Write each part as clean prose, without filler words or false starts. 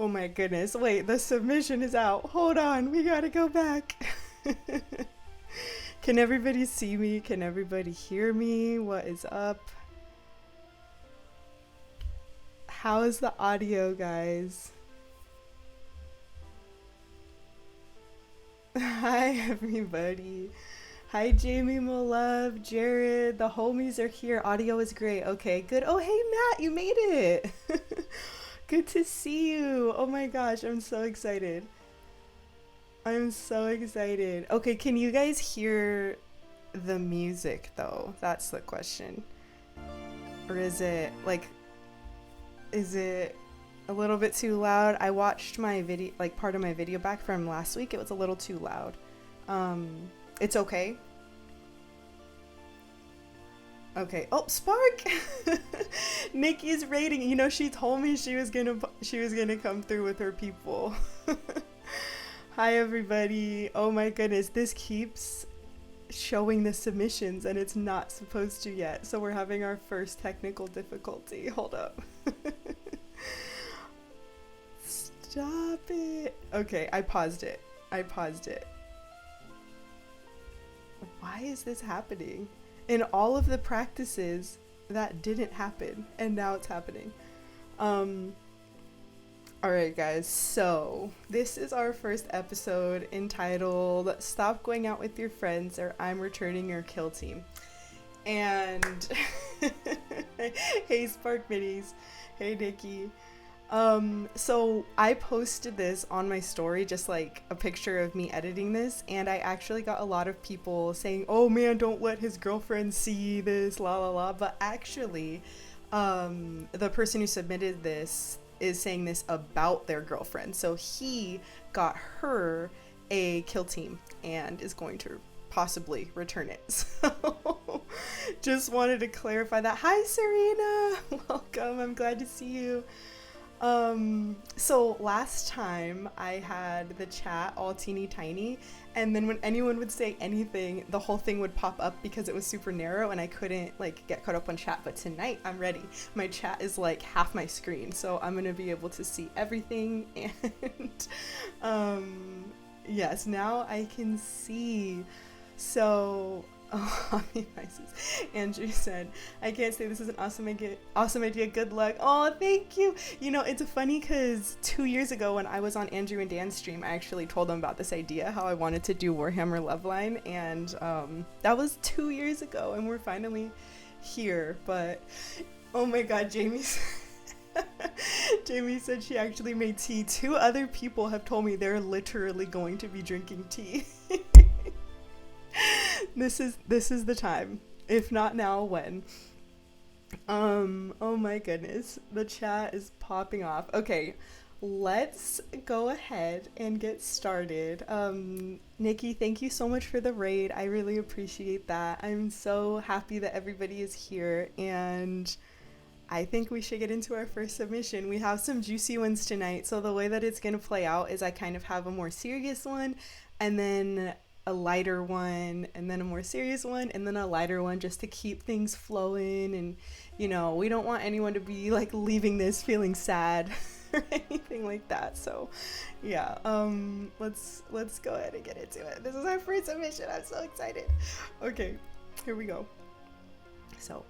Oh my goodness. Wait, the submission is out. Hold on. We gotta go back. Can everybody see me? Can everybody hear me? What is up? How is the audio, guys? Hi, everybody. Hi, Jamie, my love, Jared. The homies are here. Audio is great. Okay, good. Oh, hey, Matt, you made it. Good to see you. Oh my gosh, I'm so excited. I'm so excited. Okay, can you guys hear the music though? That's the question. Or is it a little bit too loud? I watched my video, like part of my video back from last week. It was a little too loud. It's okay. Okay. Oh, Spark. Nikki's rating. You know, she told me she was gonna come through with her people. Hi everybody. Oh my goodness, this keeps showing the submissions and it's not supposed to yet. So we're having our first technical difficulty. Hold up. Stop it. Okay, I paused it. Why is this happening? In all of the practices, that didn't happen, and now it's happening. Alright guys, so this is our first episode entitled Stop Going Out With Your Friends or I'm Returning Your Kill Team. And hey Spark Minis, hey Nikki. So I posted this on my story, just like a picture of me editing this, and I actually got a lot of people saying, oh man, don't let his girlfriend see this, la la la, but actually, the person who submitted this is saying this about their girlfriend, so he got her a kill team and is going to possibly return it. So just wanted to clarify that. Hi Serena, welcome, I'm glad to see you. So last time I had the chat all teeny tiny, and then when anyone would say anything, the whole thing would pop up because it was super narrow and I couldn't like get caught up on chat. But tonight I'm ready. My chat is like half my screen, so I'm gonna be able to see everything. And yes, now I can see. So Andrew said, I can't say this is an awesome idea. Good luck. Oh, thank you. You know, it's funny because 2 years ago when I was on Andrew and Dan's stream, I actually told them about this idea, how I wanted to do Warhammer Loveline, and that was 2 years ago, and we're finally here. But oh my god, Jamie said she actually made tea. 2 other people have told me they're literally going to be drinking tea. This is the time. If not now, when? Oh my goodness. The chat is popping off. Okay, let's go ahead and get started. Nikki, thank you so much for the raid. I really appreciate that. I'm so happy that everybody is here, and I think we should get into our first submission. We have some juicy ones tonight, so the way that it's gonna play out is I kind of have a more serious one, and then a lighter one, and then a more serious one, and then a lighter one, just to keep things flowing. And you know, we don't want anyone to be like leaving this feeling sad or anything like that. So yeah, let's go ahead and get into it. This is our first submission. I'm so excited. Okay, here we go. So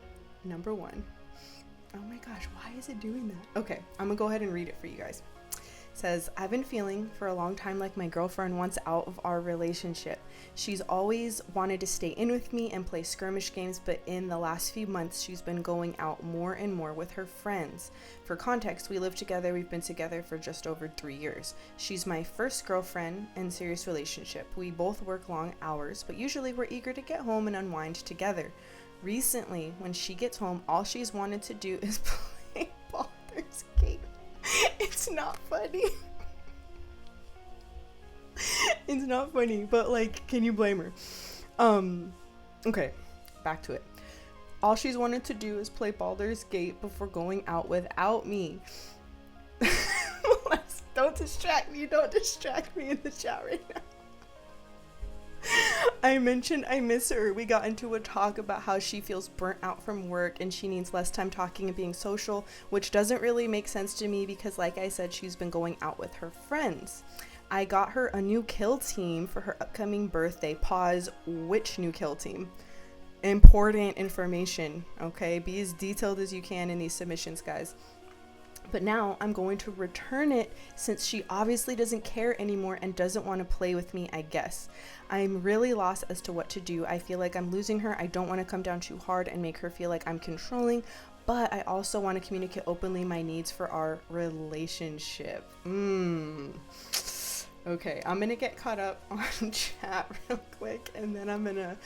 number 1. Oh my gosh, why is it doing that? Okay, I'm gonna go ahead and read it for you guys. Says, I've been feeling for a long time like my girlfriend wants out of our relationship. She's always wanted to stay in with me and play skirmish games, but in the last few months, she's been going out more and more with her friends. For context, we live together. We've been together for just over 3 years. She's my first girlfriend in serious relationship. We both work long hours, but usually we're eager to get home and unwind together. Recently, when she gets home, all she's wanted to do is play Baldur's Gate. It's not funny. It's not funny, but like, can you blame her? Okay, back to it. All she's wanted to do is play Baldur's Gate before going out without me. Don't distract me in the chat right now. I mentioned I miss her. We got into a talk about how she feels burnt out from work and she needs less time talking and being social, which doesn't really make sense to me because, like I said, she's been going out with her friends. I got her a new kill team for her upcoming birthday. Pause. Which new kill team? Important information, okay? Be as detailed as you can in these submissions, guys. But now I'm going to return it since she obviously doesn't care anymore and doesn't want to play with me, I guess. I'm really lost as to what to do. I feel like I'm losing her. I don't want to come down too hard and make her feel like I'm controlling, but I also want to communicate openly my needs for our relationship. Okay, I'm gonna get caught up on chat real quick, and then I'm gonna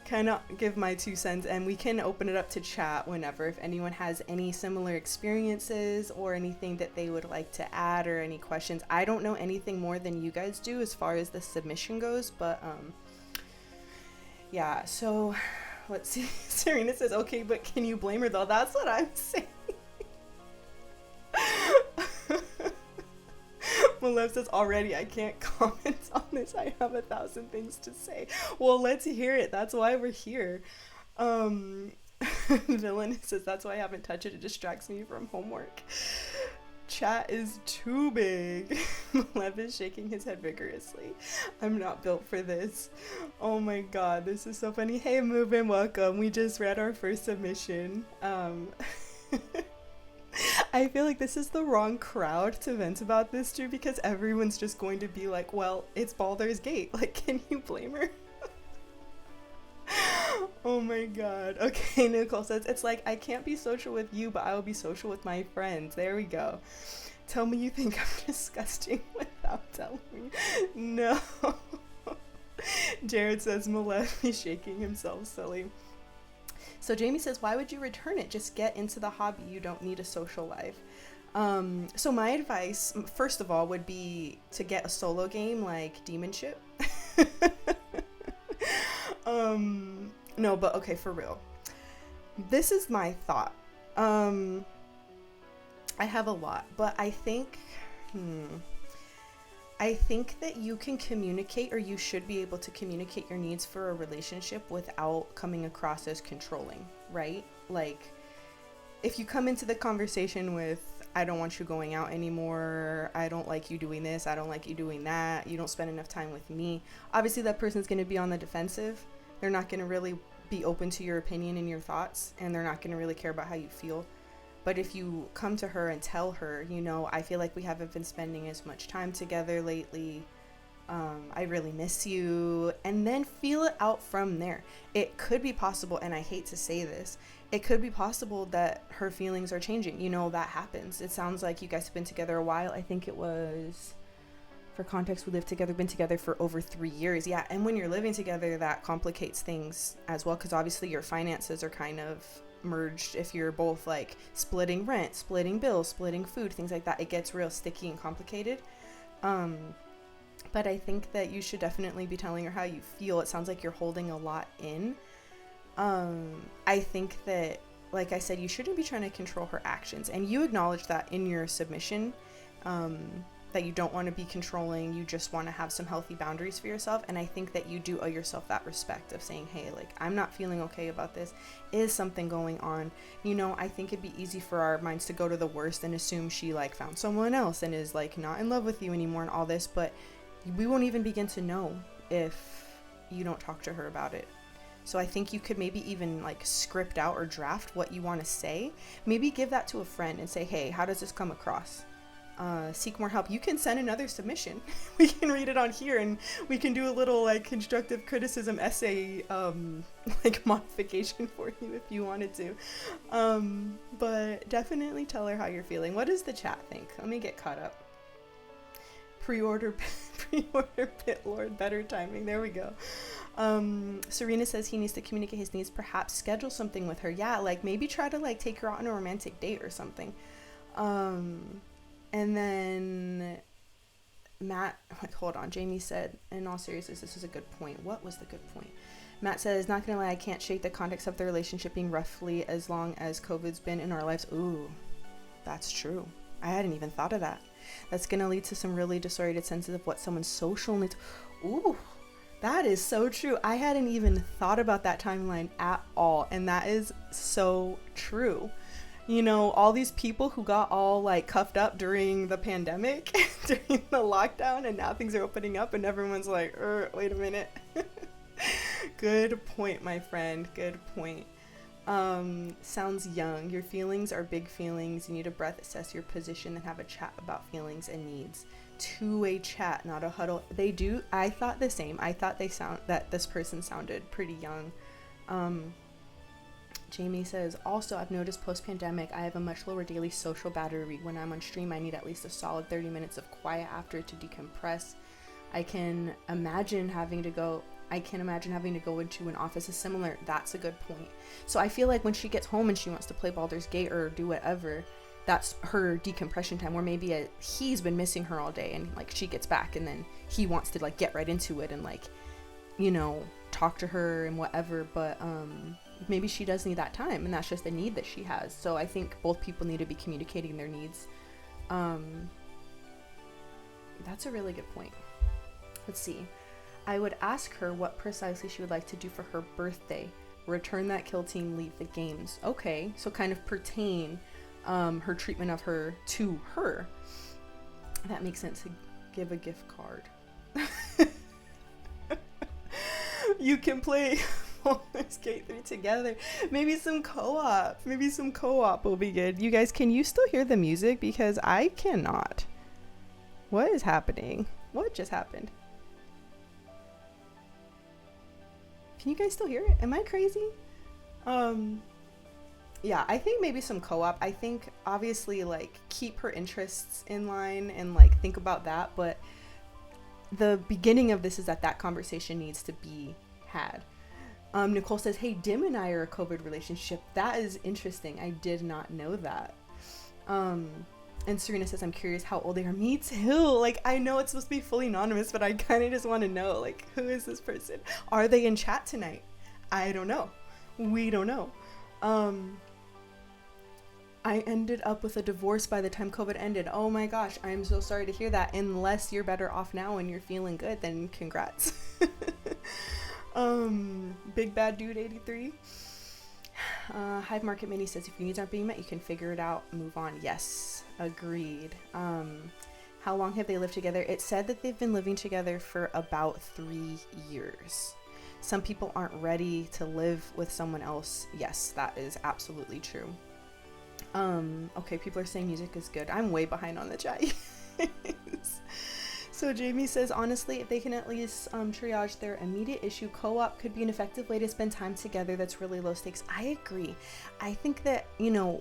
kind of give my 2 cents, and we can open it up to chat whenever if anyone has any similar experiences or anything that they would like to add or any questions. I don't know anything more than you guys do as far as the submission goes, but yeah, so let's see. Serena says, okay, but can you blame her though? That's what I'm saying. Malev says, already I can't comment on this. I have 1,000 things to say. Well, let's hear it. That's why we're here. Villain says, that's why I haven't touched it. It distracts me from homework. Chat is too big. Malev is shaking his head vigorously. I'm not built for this. Oh my god, this is so funny. Hey, Movin', welcome. We just read our first submission. I feel like this is the wrong crowd to vent about this to because everyone's just going to be like, well, it's Baldur's Gate. Like, can you blame her? Oh my god. Okay, Nicole says, it's like, I can't be social with you, but I will be social with my friends. There we go. Tell me you think I'm disgusting without telling me. No. Jared says, Malev is shaking himself silly. So Jamie says, why would you return it? Just get into the hobby. You don't need a social life. So my advice, first of all, would be to get a solo game like Demonship. No, but okay, for real. This is my thought. I have a lot, but I think that you can communicate, or you should be able to communicate your needs for a relationship without coming across as controlling, right? Like, if you come into the conversation with, I don't want you going out anymore, I don't like you doing this, I don't like you doing that, you don't spend enough time with me, obviously that person's going to be on the defensive. They're not going to really be open to your opinion and your thoughts, and they're not going to really care about how you feel. But if you come to her and tell her, you know, I feel like we haven't been spending as much time together lately, I really miss you, and then feel it out from there. It could be possible, and I hate to say this, it could be possible that her feelings are changing. You know, that happens. It sounds like you guys have been together a while. I think it was, for context, we been together for over 3 years. Yeah, and when you're living together, that complicates things as well, because obviously your finances are kind of merged. If you're both like splitting rent, splitting bills, splitting food, things like that, it gets real sticky and complicated. But I think that you should definitely be telling her how you feel. It sounds like you're holding a lot in. I think that, like I said, you shouldn't be trying to control her actions, and you acknowledge that in your submission, that you don't want to be controlling, you just want to have some healthy boundaries for yourself. And I think that you do owe yourself that respect of saying, hey, like, I'm not feeling okay about this. Is something going on? You know, I think it'd be easy for our minds to go to the worst and assume she like found someone else and is like not in love with you anymore and all this, but we won't even begin to know if you don't talk to her about it. So I think you could maybe even like script out or draft what you want to say. Maybe give that to a friend and say, hey, how does this come across? Seek more help. You can send another submission. We can read it on here, and we can do a little like constructive criticism essay like modification for you if you wanted to. But definitely tell her how you're feeling. What does the chat think? Let me get caught up. Pre-order Pit Lord, better timing. There we go. Serena says he needs to communicate his needs, perhaps schedule something with her. Yeah, like maybe try to like take her out on a romantic date or something. And then Matt, hold on, Jamie said, in all seriousness, this is a good point. What was the good point? Matt says, not gonna lie, I can't shake the context of the relationship being roughly as long as COVID's been in our lives. Ooh, that's true. I hadn't even thought of that. That's gonna lead to some really disoriented senses of what someone's social needs. Ooh, That is so true. I hadn't even thought about that timeline at all. And that is so true. You know, all these people who got all like cuffed up during the pandemic, during the lockdown, and now things are opening up and everyone's like, wait a minute. Good point, my friend. Good point. Sounds young. Your feelings are big feelings. You need a breath, assess your position, and have a chat about feelings and needs. Two-way chat, not a huddle. They do. I thought the same. I thought that this person sounded pretty young. Jamie says, also, I've noticed post-pandemic, I have a much lower daily social battery. When I'm on stream, I need at least a solid 30 minutes of quiet after to decompress. I can imagine having to go into an office is similar. That's a good point. So I feel like when she gets home and she wants to play Baldur's Gate or do whatever, that's her decompression time, where maybe he's been missing her all day and like she gets back and then he wants to like get right into it and like, you know, talk to her and whatever. But maybe she does need that time, and that's just a need that she has. So I think both people need to be communicating their needs. That's a really good point. Let's see. I would ask her what precisely she would like to do for her birthday. Return that kill team, leave the games. Okay, so kind of pertain her treatment of her to her. That makes sense. To give a gift card. You can play Baldur's Gate 3 together. Maybe some co-op. Maybe some co-op will be good. You guys, can you still hear the music? Because I cannot. What is happening? What just happened? Can you guys still hear it? Am I crazy? Yeah, I think maybe some co-op. I think obviously like keep her interests in line and like think about that, but the beginning of this is that conversation needs to be had. Nicole says, hey, Dim and I are a COVID relationship. That is interesting. I did not know that. And Serena says, I'm curious how old they are. Me too. Like, I know it's supposed to be fully anonymous, but I kind of just want to know, like, who is this person? Are they in chat tonight? I don't know. We don't know. I ended up with a divorce by the time COVID ended. Oh my gosh, I'm so sorry to hear that. Unless you're better off now and you're feeling good, then congrats. Big Bad Dude 83. Hive Market Mini says, if your needs aren't being met, you can figure it out, move on. Yes, agreed. How long have they lived together? It said that they've been living together for about 3 years. Some people aren't ready to live with someone else. Yes, that is absolutely true. Okay, people are saying music is good. I'm way behind on the chat. So Jamie says, honestly, if they can at least triage their immediate issue, co-op could be an effective way to spend time together that's really low stakes. I agree. I think that, you know,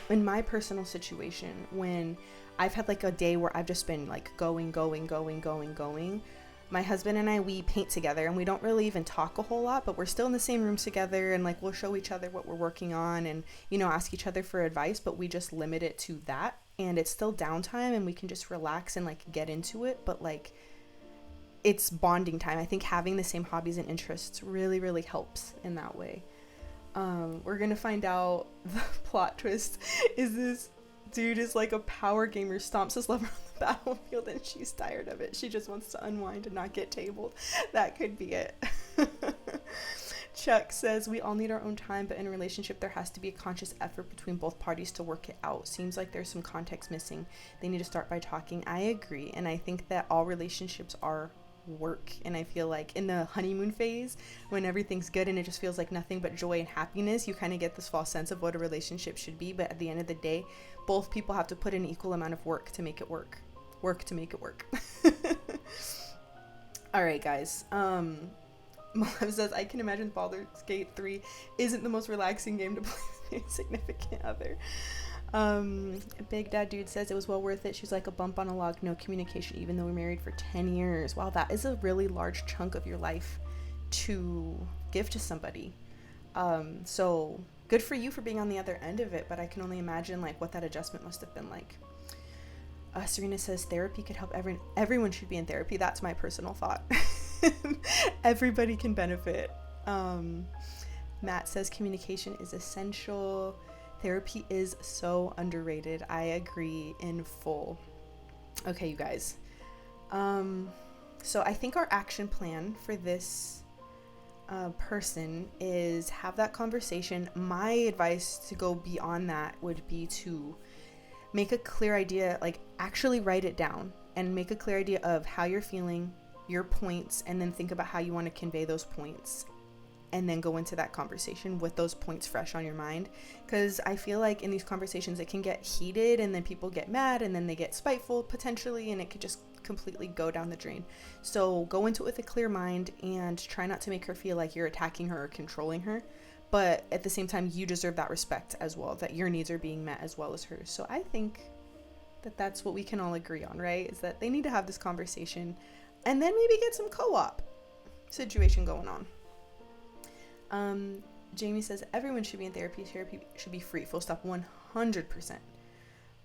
in my personal situation, when I've had like a day where I've just been like going, my husband and I, we paint together and we don't really even talk a whole lot, but we're still in the same room together and like we'll show each other what we're working on and, you know, ask each other for advice, but we just limit it to that. And it's still downtime and we can just relax and like get into it, but like it's bonding time. I think having the same hobbies and interests really, really helps in that way. We're gonna find out the plot twist is this dude is like a power gamer, stomps his lover on the battlefield and she's tired of it. She just wants to unwind and not get tabled. That could be it. Chuck says, we all need our own time, but in a relationship there has to be a conscious effort between both parties to work it out. Seems like there's some context missing. They need to start by talking. I agree, and I think that all relationships are work, and I feel like in the honeymoon phase, when everything's good and it just feels like nothing but joy and happiness, you kind of get this false sense of what a relationship should be, but at the end of the day, both people have to put in an equal amount of work to make it work. Work to make it work. All right, guys. Malev says, I can imagine Baldur's Gate 3 isn't the most relaxing game to play with a significant other. Big Dad Dude says, it was well worth it. She's like a bump on a log, no communication, even though we're married for 10 years. Wow, that is a really large chunk of your life to give to somebody. So good for you for being on the other end of it, but I can only imagine like what that adjustment must have been like. Serena says, therapy could help everyone should be in therapy. That's my personal thought. Everybody can benefit. Matt says, communication is essential. Therapy is so underrated. I agree in full. Okay, you guys. So I think our action plan for this person is have that conversation. My advice to go beyond that would be to make a clear idea, like actually write it down and make a clear idea of how you're feeling, your points, and then think about how you want to convey those points, and then go into that conversation with those points fresh on your mind. Because I feel like in these conversations it can get heated, and then people get mad, and then they get spiteful potentially, and it could just completely go down the drain. So go into it with a clear mind and try not to make her feel like you're attacking her or controlling her, but at the same time you deserve that respect as well, that your needs are being met as well as hers. So I think that that's what we can all agree on, right? Is that they need to have this conversation and then maybe get some co-op situation going on. Jamie says everyone should be in therapy. Therapy should be free. Full stop. 100%.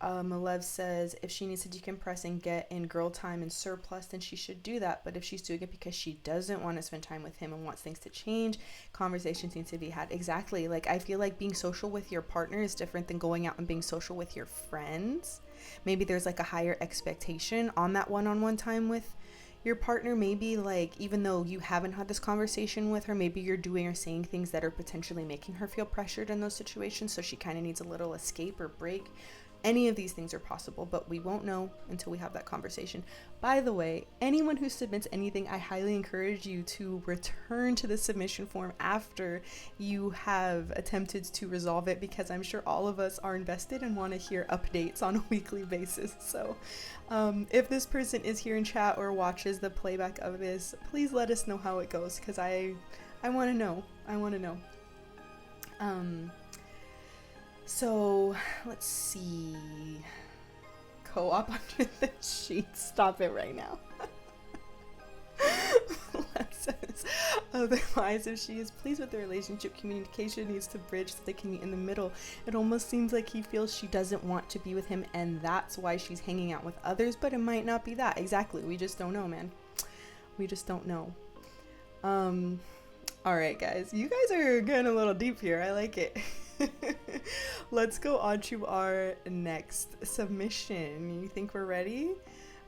Malev says if she needs to decompress and get in girl time and surplus, then she should do that. But if she's doing it because she doesn't want to spend time with him and wants things to change, conversations need to be had. Exactly. Like, I feel like being social with your partner is different than going out and being social with your friends. Maybe there's like a higher expectation on that one-on-one time with your partner. Maybe like, even though you haven't had this conversation with her, maybe you're doing or saying things that are potentially making her feel pressured in those situations, so she kind of needs a little escape or break. Any of these things are possible, but we won't know until we have that conversation. By the way, anyone who submits anything, I highly encourage you to return to the submission form after you have attempted to resolve it, because I'm sure all of us are invested and want to hear updates on a weekly basis. So if this person is here in chat or watches the playback of this, please let us know how it goes, because I want to know. So let's see. Co-op under the sheets. Stop it right now. Says, otherwise, if she is pleased with the relationship, communication needs to bridge so they can meet in the middle. It almost seems like he feels she doesn't want to be with him, and that's why she's hanging out with others, but it might not be that. Exactly. We just don't know, man. We just don't know. Alright, guys. You guys are getting a little deep here. I like it. Let's go on to our next submission. You think we're ready?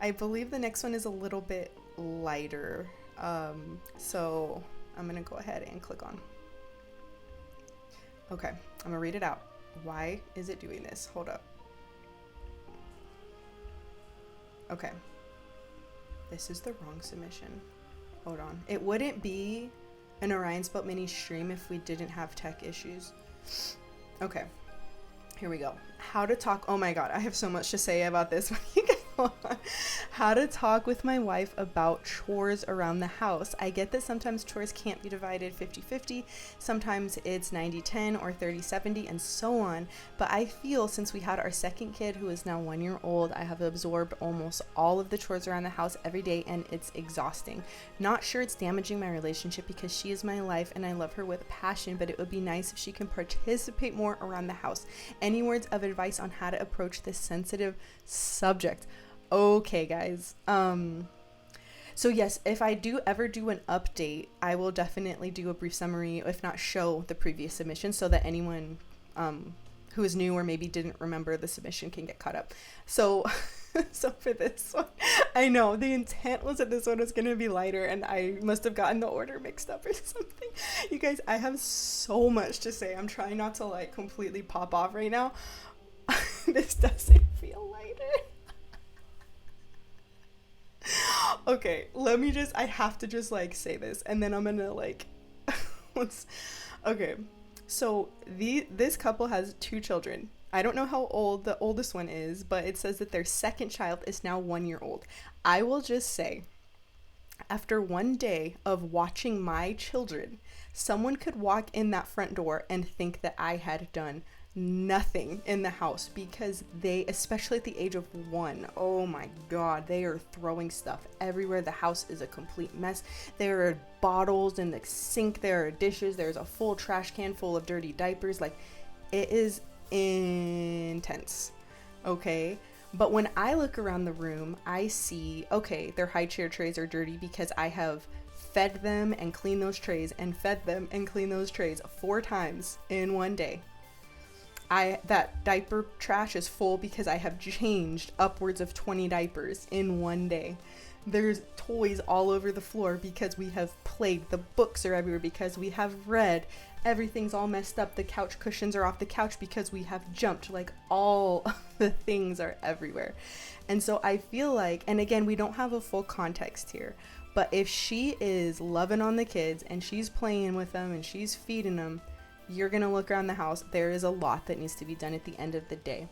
I believe the next one is a little bit lighter. So I'm gonna go ahead and click on. Okay, I'm gonna read it out. Why is it doing this? Hold up. Okay. This is the wrong submission. Hold on. It wouldn't be an Orion Spelt Mini stream if we didn't have tech issues. Okay, here we go. How to talk. Oh my god, I have so much to say about this. How to talk with my wife about chores around the house. I get that sometimes chores can't be divided 50-50. Sometimes it's 90-10 or 30-70 and so on. But I feel since we had our second kid, who is now 1 year old, I have absorbed almost all of the chores around the house every day, and it's exhausting. Not sure it's damaging my relationship because she is my life and I love her with passion, but it would be nice if she can participate more around the house. Any words of advice on how to approach this sensitive subject? Okay, guys. So yes, if I do ever do an update, I will definitely do a brief summary, if not show the previous submission, so that anyone who is new or maybe didn't remember the submission can get caught up. So so for this one, I know the intent was that this one was going to be lighter, and I must have gotten the order mixed up or something. You guys, I have so much to say. I'm trying not to like completely pop off right now. This doesn't feel lighter. Okay, let me just, I have to just like say this, and then I'm gonna like, okay, so this couple has 2 children. I don't know how old the oldest one is, but it says that their second child is now 1 year old. I will just say, after one day of watching my children, someone could walk in that front door and think that I had done nothing in the house, because they, especially at the age of 1, oh my god, they are throwing stuff everywhere. The house is a complete mess. There are bottles in the sink, there are dishes, there's a full trash can full of dirty diapers. Like, it is intense. Okay, but when I look around the room, I see, okay, their high chair trays are dirty because I have fed them and cleaned those trays and fed them and cleaned those trays 4 times in one day. That diaper trash is full because I have changed upwards of 20 diapers in one day. There's toys all over the floor because we have played. The books are everywhere because we have read. Everything's all messed up. The couch cushions are off the couch because we have jumped. Like, all the things are everywhere. And so I feel like, and again, we don't have a full context here, but if she is loving on the kids and she's playing with them and she's feeding them, you're gonna look around the house. There is a lot that needs to be done at the end of the day.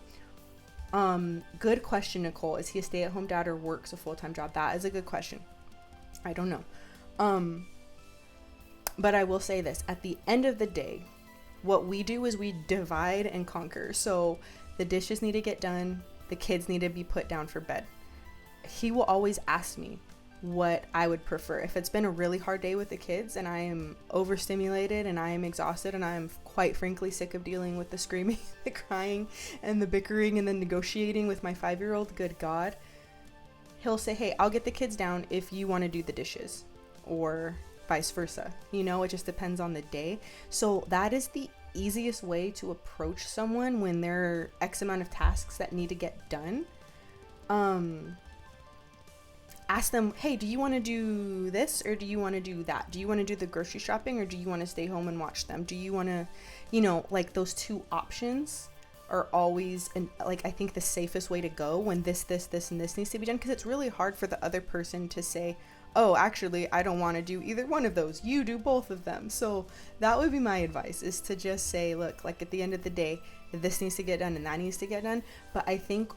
Good question, Nicole. Is he a stay-at-home dad or works a full-time job? That is a good question. I don't know. But I will say this, at the end of the day, what we do is we divide and conquer. So the dishes need to get done. The kids need to be put down for bed. He will always ask me what I would prefer. If it's been a really hard day with the kids and I am overstimulated and I am exhausted and I am quite frankly sick of dealing with the screaming, the crying, and the bickering and the negotiating with my 5-year-old, good God, he'll say, hey, I'll get the kids down if you want to do the dishes, or vice versa. You know, it just depends on the day. So that is the easiest way to approach someone when there are X amount of tasks that need to get done. Ask them, hey, do you want to do this or do you want to do that? Do you want to do the grocery shopping or do you want to stay home and watch them? Do you want to, you know, like, those two options are always, like, I think the safest way to go when this, and this needs to be done, because it's really hard for the other person to say, oh, actually, I don't want to do either one of those. You do both of them. So that would be my advice, is to just say, look, like, at the end of the day, this needs to get done and that needs to get done. But I think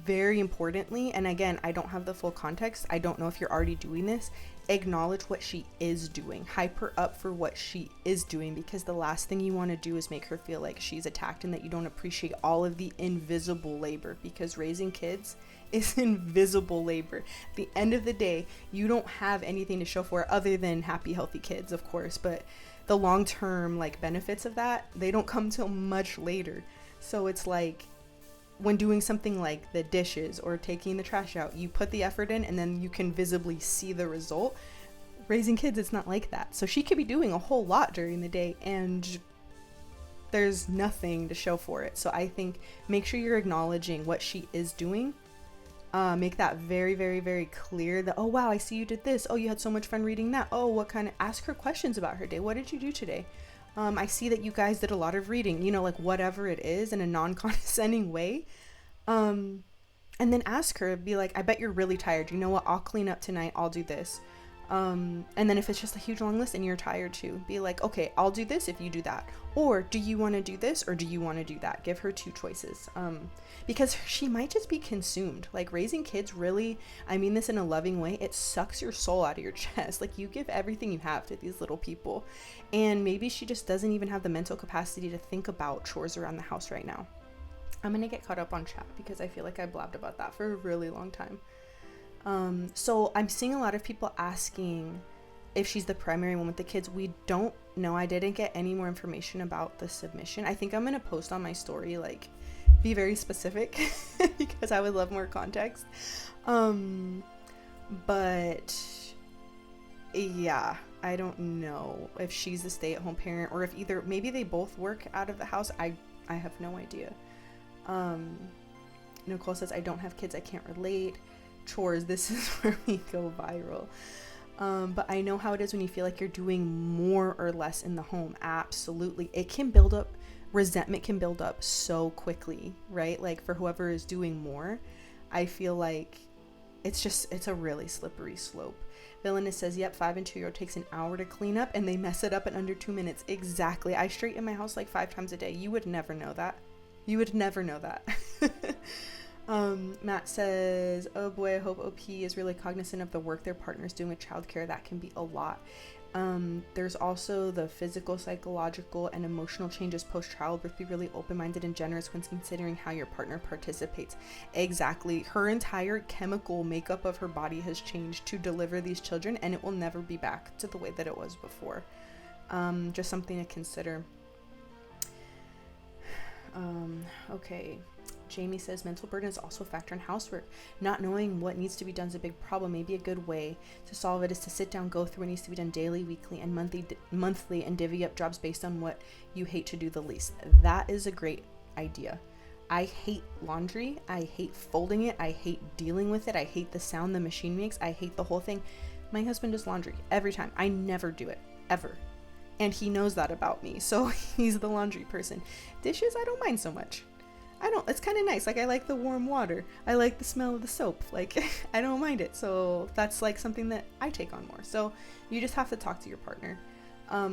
very importantly, and again, I don't have the full context, I don't know if you're already doing this, acknowledge what she is doing. Hype her up for what she is doing, because the last thing you want to do is make her feel like she's attacked and that you don't appreciate all of the invisible labor, because raising kids is invisible labor. At the end of the day, you don't have anything to show for it other than happy, healthy kids, of course, but the long-term, like, benefits of that, they don't come till much later. So it's like, when doing something like the dishes or taking the trash out, you put the effort in and then you can visibly see the result. Raising kids, it's not like that. So she could be doing a whole lot during the day and there's nothing to show for it. So I think make sure you're acknowledging what she is doing. Make that very, very, very clear that, oh, wow, I see you did this. Oh, you had so much fun reading that. Oh, what kind of, ask her questions about her day. What did you do today? I see that you guys did a lot of reading, you know, like, whatever it is, in a non-condescending way. And then ask her, be like, I bet you're really tired. You know what? I'll clean up tonight. I'll do this. And then if it's just a huge long list and you're tired too, be like, okay, I'll do this if you do that. Or do you want to do this or do you want to do that? Give her two choices. Because she might just be consumed. Like, raising kids, really, I mean this in a loving way, it sucks your soul out of your chest. Like, you give everything you have to these little people. And maybe she just doesn't even have the mental capacity to think about chores around the house right now. I'm going to get caught up on chat because I feel like I blabbed about that for a really long time. So I'm seeing a lot of people asking if she's the primary one with the kids. We don't know. I didn't get any more information about the submission. I think I'm going to post on my story, like, be very specific because I would love more context. But yeah, I don't know if she's the stay-at-home parent or if either, maybe they both work out of the house. I have no idea. Nicole says, I don't have kids, I can't relate. Chores, this is where we go viral. But I know how it is when you feel like you're doing more or less in the home. Absolutely. It can build up, resentment can build up so quickly, right? Like, for whoever is doing more, I feel like it's a really slippery slope. Villainous says, yep, 5 and 2-year-old takes an hour to clean up and they mess it up in under 2 minutes. Exactly. I straighten my house like 5 times a day. You would never know that. You would never know that. Matt says, oh boy, I hope OP is really cognizant of the work their partner's doing with childcare. That can be a lot. There's also the physical, psychological, and emotional changes post-childbirth. Be really open-minded and generous when considering how your partner participates. Exactly. Her entire chemical makeup of her body has changed to deliver these children, and it will never be back to the way that it was before. Just something to consider. Okay. Jamie says, mental burden is also a factor in housework. Not knowing what needs to be done is a big problem. Maybe a good way to solve it is to sit down, go through what needs to be done daily, weekly, and monthly, and divvy up jobs based on what you hate to do the least. That is a great idea. I hate laundry. I hate folding it. I hate dealing with it. I hate the sound the machine makes. I hate the whole thing. My husband does laundry every time. I never do it, ever. And he knows that about me. So he's the laundry person. Dishes, I don't mind so much. It's kind of nice. Like, I like the warm water. I like the smell of the soap. Like, I don't mind it. So that's like something that I take on more. So you just have to talk to your partner.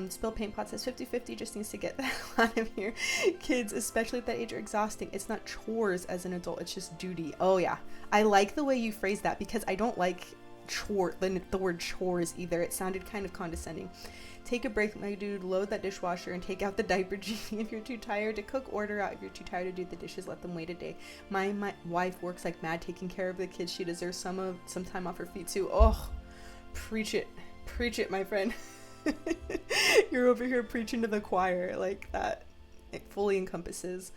Spill Paint Pot says 50-50 just needs to get the hell out of here. Kids, especially at that age, are exhausting. It's not chores as an adult. It's just duty. Oh yeah. I like the way you phrase that, because I don't like the word chores either. It sounded kind of condescending. Take a break, my dude. Load that dishwasher and take out the diaper genie. If you're too tired to cook, order out. If you're too tired to do the dishes, let them wait a day. My wife works like mad taking care of the kids. She deserves some time off her feet too. Oh, preach it, my friend. You're over here preaching to the choir. Like, that, it fully encompasses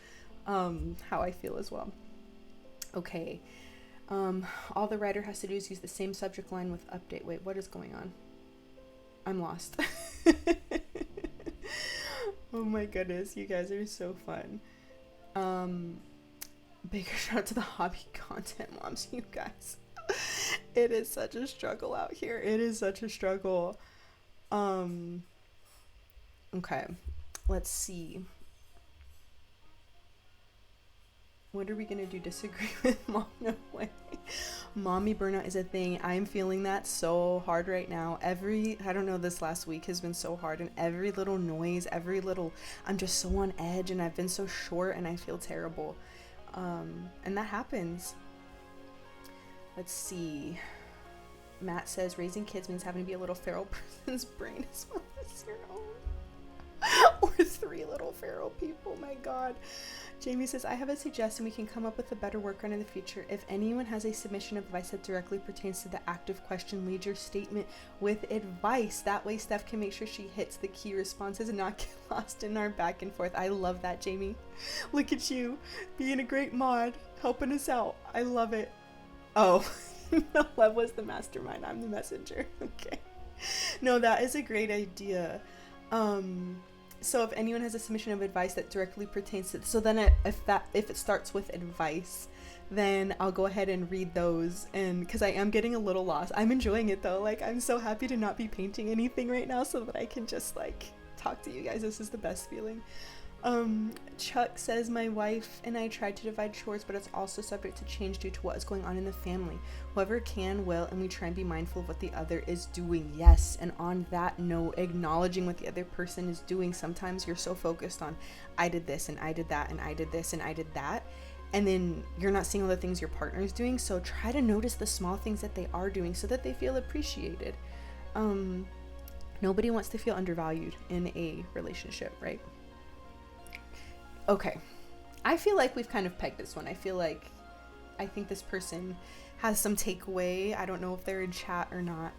how I feel as well. Okay. All the writer has to do is use the same subject line with update. Wait, what is going on? I'm lost. Oh my goodness, you guys are so fun. Bigger shout out to the hobby content moms, you guys. It is such a struggle out here. It is such a struggle. Okay, let's see. What are we gonna do? Disagree with mom? No way. Mommy burnout is a thing. I'm feeling that so hard right now. I don't know, this last week has been so hard, and every little noise, I'm just so on edge, and I've been so short, and I feel terrible. And that happens. Let's see. Matt says raising kids means having to be a little feral person's brain as well as your own. Or 3 little feral people, my god. Jamie says, I have a suggestion. We can come up with a better workaround in the future. If anyone has a submission of advice that directly pertains to the active question, lead your statement with advice. That way Steph can make sure she hits the key responses and not get lost in our back and forth. I love that, Jamie. Look at you being a great mod, helping us out. I love it. Oh, Lev was the mastermind. I'm the messenger. Okay. No, that is a great idea. So if anyone has a submission of advice that directly pertains to, so then if it starts with advice, then I'll go ahead and read those, and because I am getting a little lost. I'm enjoying it though. Like, I'm so happy to not be painting anything right now so that I can just like talk to you guys. This is the best feeling. Chuck says, my wife and I tried to divide chores, but it's also subject to change due to what is going on in the family. Whoever can will, and we try and be mindful of what the other is doing. Yes, and on that note, acknowledging what the other person is doing. Sometimes you're so focused on, I did this and I did that and I did this and I did that, and then you're not seeing all the things your partner is doing. So try to notice the small things that they are doing so that they feel appreciated. Nobody wants to feel undervalued in a relationship, right? Okay, I feel like we've kind of pegged this one. I think this person has some takeaway. I don't know if they're in chat or not.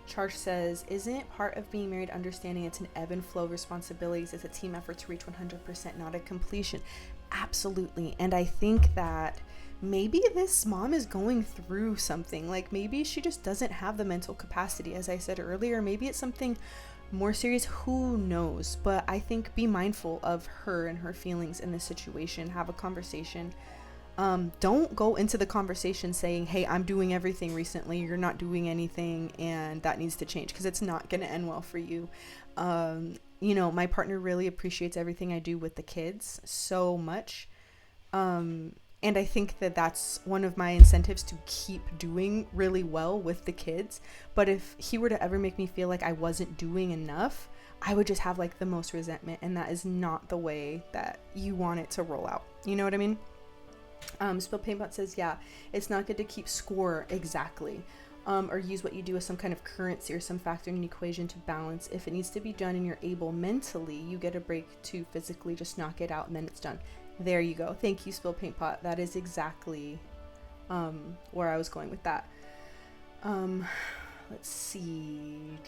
Charge says, isn't part of being married understanding it's an ebb and flow of responsibilities? It's a team effort to reach 100%, not a completion. Absolutely. And I think that maybe this mom is going through something. Like, maybe she just doesn't have the mental capacity, as I said earlier. Maybe it's something more serious, who knows? But I think be mindful of her and her feelings in this situation. Have a conversation. Don't go into the conversation saying, hey, I'm doing everything recently, you're not doing anything, and that needs to change, because it's not going to end well for you. You know, my partner really appreciates everything I do with the kids so much. And I think that that's one of my incentives to keep doing really well with the kids. But if he were to ever make me feel like I wasn't doing enough, I would just have like the most resentment. And that is not the way that you want it to roll out. You know what I mean? Spill Paintbot says, yeah, it's not good to keep score exactly. Or use what you do as some kind of currency or some factor in an equation to balance. If it needs to be done and you're able mentally, you get a break to physically just knock it out and then it's done. There you go. Thank you, Spill Paint Pot. That is exactly where I was going with that. Let's see.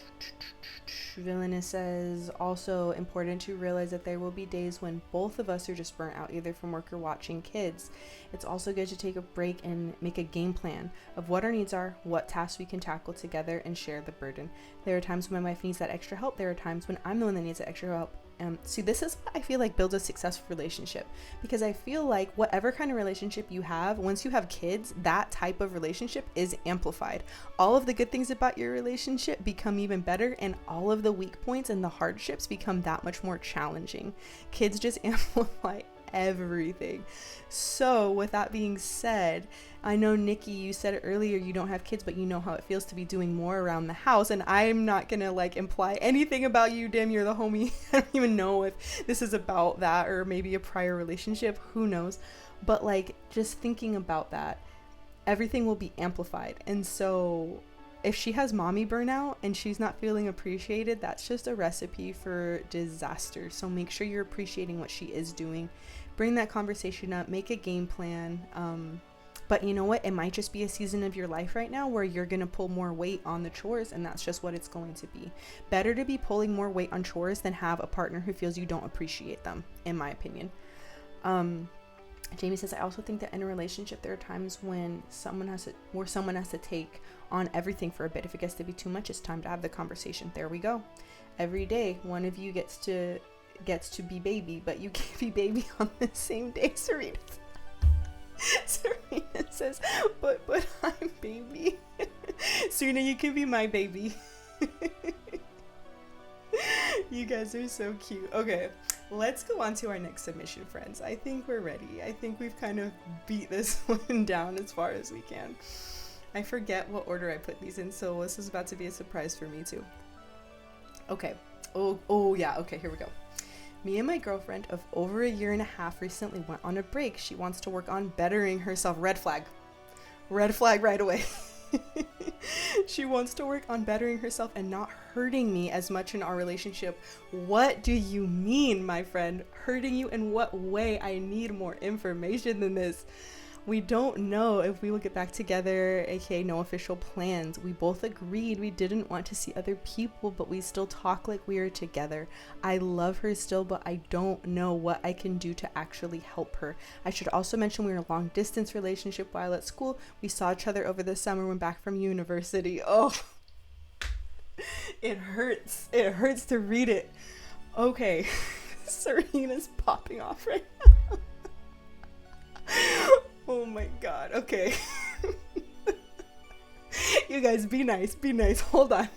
Villainous says, also important to realize that there will be days when both of us are just burnt out, either from work or watching kids. It's also good to take a break and make a game plan of what our needs are, what tasks we can tackle together, and share the burden. There are times when my wife needs that extra help. There are times when I'm the one that needs that extra help. See, this is what I feel like builds a successful relationship, because I feel like whatever kind of relationship you have, once you have kids, that type of relationship is amplified. All of the good things about your relationship become even better, and all of the weak points and the hardships become that much more challenging. Kids just amplify everything. So with that being said, I know, Nikki, you said it earlier, you don't have kids, but you know how it feels to be doing more around the house. And I'm not gonna like imply anything about you. Damn, you're the homie. I don't even know if this is about that or maybe a prior relationship. Who knows? But like, just thinking about that, everything will be amplified. And so if she has mommy burnout and she's not feeling appreciated, that's just a recipe for disaster. So make sure you're appreciating what she is doing. Bring that conversation up, make a game plan. But you know what? It might just be a season of your life right now where you're going to pull more weight on the chores, and that's just what it's going to be. Better to be pulling more weight on chores than have a partner who feels you don't appreciate them, in my opinion. Jamie says, I also think that in a relationship, there are times when someone has to take on everything for a bit. If it gets to be too much, it's time to have the conversation. There we go. Every day, one of you gets to be baby, but you can't be baby on the same day, Serena. Serena says, but I'm baby. Serena, you can be my baby. You guys are so cute. Okay, let's go on to our next submission, friends. I think we're ready. I think we've kind of beat this one down as far as we can. I forget what order I put these in, so this is about to be a surprise for me too. Okay. Oh yeah, okay, here we go. Me and my girlfriend of over 1.5 years recently went on a break. She wants to work on bettering herself. Red flag. Red flag right away. She wants to work on bettering herself and not hurting me as much in our relationship. What do you mean, my friend? Hurting you in what way? I need more information than this. We don't know if we will get back together, aka no official plans. We both agreed we didn't want to see other people, but we still talk like we are together. I love her still, but I don't know what I can do to actually help her. I should also mention we were in a long distance relationship while at school. We saw each other over the summer when back from university. Oh, it hurts. It hurts to read it. Okay, Serena's popping off right now. Oh my god, okay. You guys, be nice, hold on.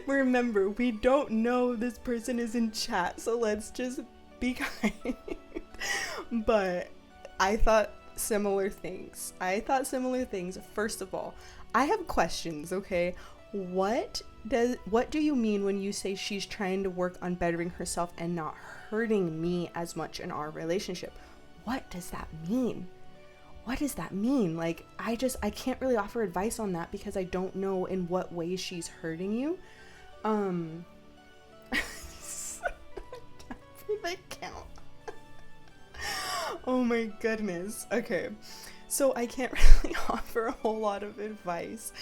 Remember, we don't know this person is in chat, so let's just be kind. But I thought similar things. First of all, I have questions, okay? What do you mean when you say she's trying to work on bettering herself and not hurting me as much in our relationship? What does that mean? What does that mean? Like, I can't really offer advice on that because I don't know in what way she's hurting you. For the count. Oh my goodness. Okay. So I can't really offer a whole lot of advice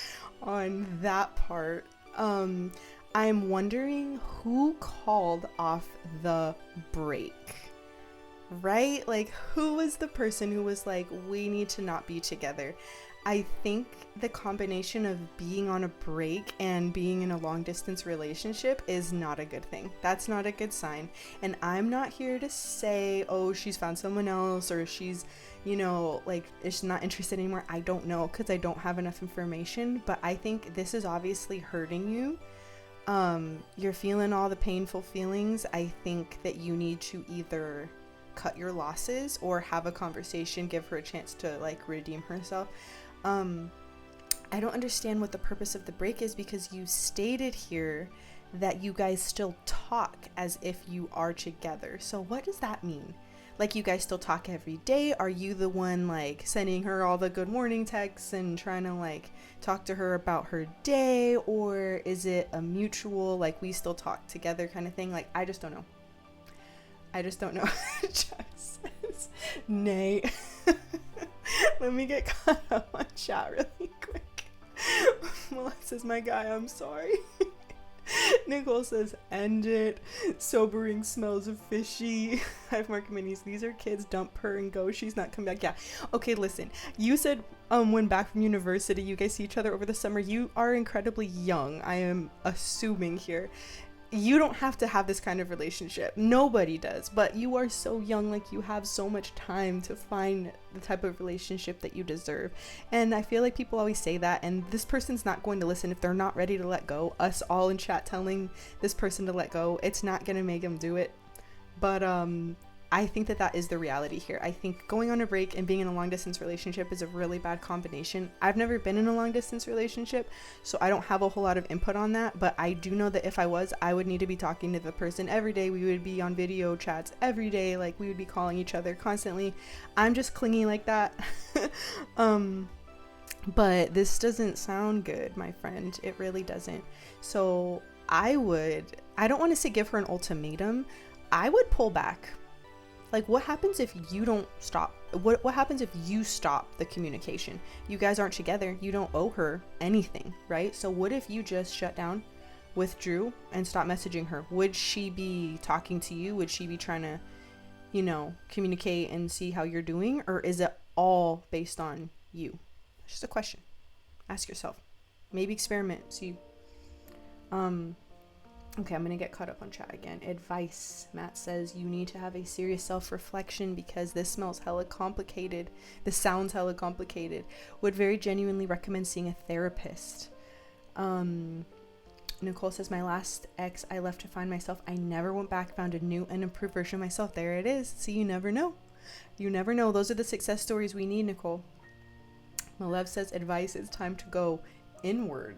on that part. I'm wondering who called off the break. Right? Like, who was the person who was like, we need to not be together? I think the combination of being on a break and being in a long distance relationship is not a good thing. That's not a good sign. And I'm not here to say, oh, she's found someone else or she's, like, is not interested anymore. I don't know because I don't have enough information, but I think this is obviously hurting you. You're feeling all the painful feelings. I think that you need to either cut your losses or have a conversation, give her a chance to like redeem herself. I don't understand what the purpose of the break is because you stated here that you guys still talk as if you are together. So what does that mean? Like, you guys still talk every day? Are you the one like sending her all the good morning texts and trying to like talk to her about her day? Or is it a mutual, like, we still talk together kind of thing? Like, I just don't know. Just says, nay. Let me get caught up on chat really quick. Melissa says, my guy, I'm sorry. Nicole says, end it. Sobering smells of fishy. I've marked minis. These are kids. Dump her and go. She's not coming back. Yeah. Okay, listen. You said when back from university, you guys see each other over the summer. You are incredibly young. I am assuming here. you don't have to have this kind of relationship. Nobody does, but you are so young, like you have so much time to find the type of relationship that you deserve. And I feel like people always say that, and this person's not going to listen if they're not ready to let go. Us all in chat telling this person to let go, it's not going to make them do it. But I think that is the reality here. I think going on a break and being in a long distance relationship is a really bad combination. I've never been in a long distance relationship, so I don't have a whole lot of input on that, but I do know that if I was, I would need to be talking to the person every day. We would be on video chats every day, like we would be calling each other constantly. I'm just clingy like that. But this doesn't sound good, my friend. It really doesn't. So I don't want to say give her an ultimatum. I would pull back. Like, what happens if you don't stop? What happens if you stop the communication? You guys aren't together. You don't owe her anything, right? So what if you just shut down, withdrew, and stopped messaging her? Would she be talking to you? Would she be trying to, communicate and see how you're doing? Or is it all based on you? It's just a question. Ask yourself. Maybe experiment. See. Okay, I'm going to get caught up on chat again. Advice. Matt says you need to have a serious self-reflection because this smells hella complicated. This sounds hella complicated. Would very genuinely recommend seeing a therapist. Nicole says, my last ex I left to find myself. I never went back, found a new and improved version of myself. There it is. See, you never know. You never know. Those are the success stories we need, Nicole. Malev says, advice is time to go inward.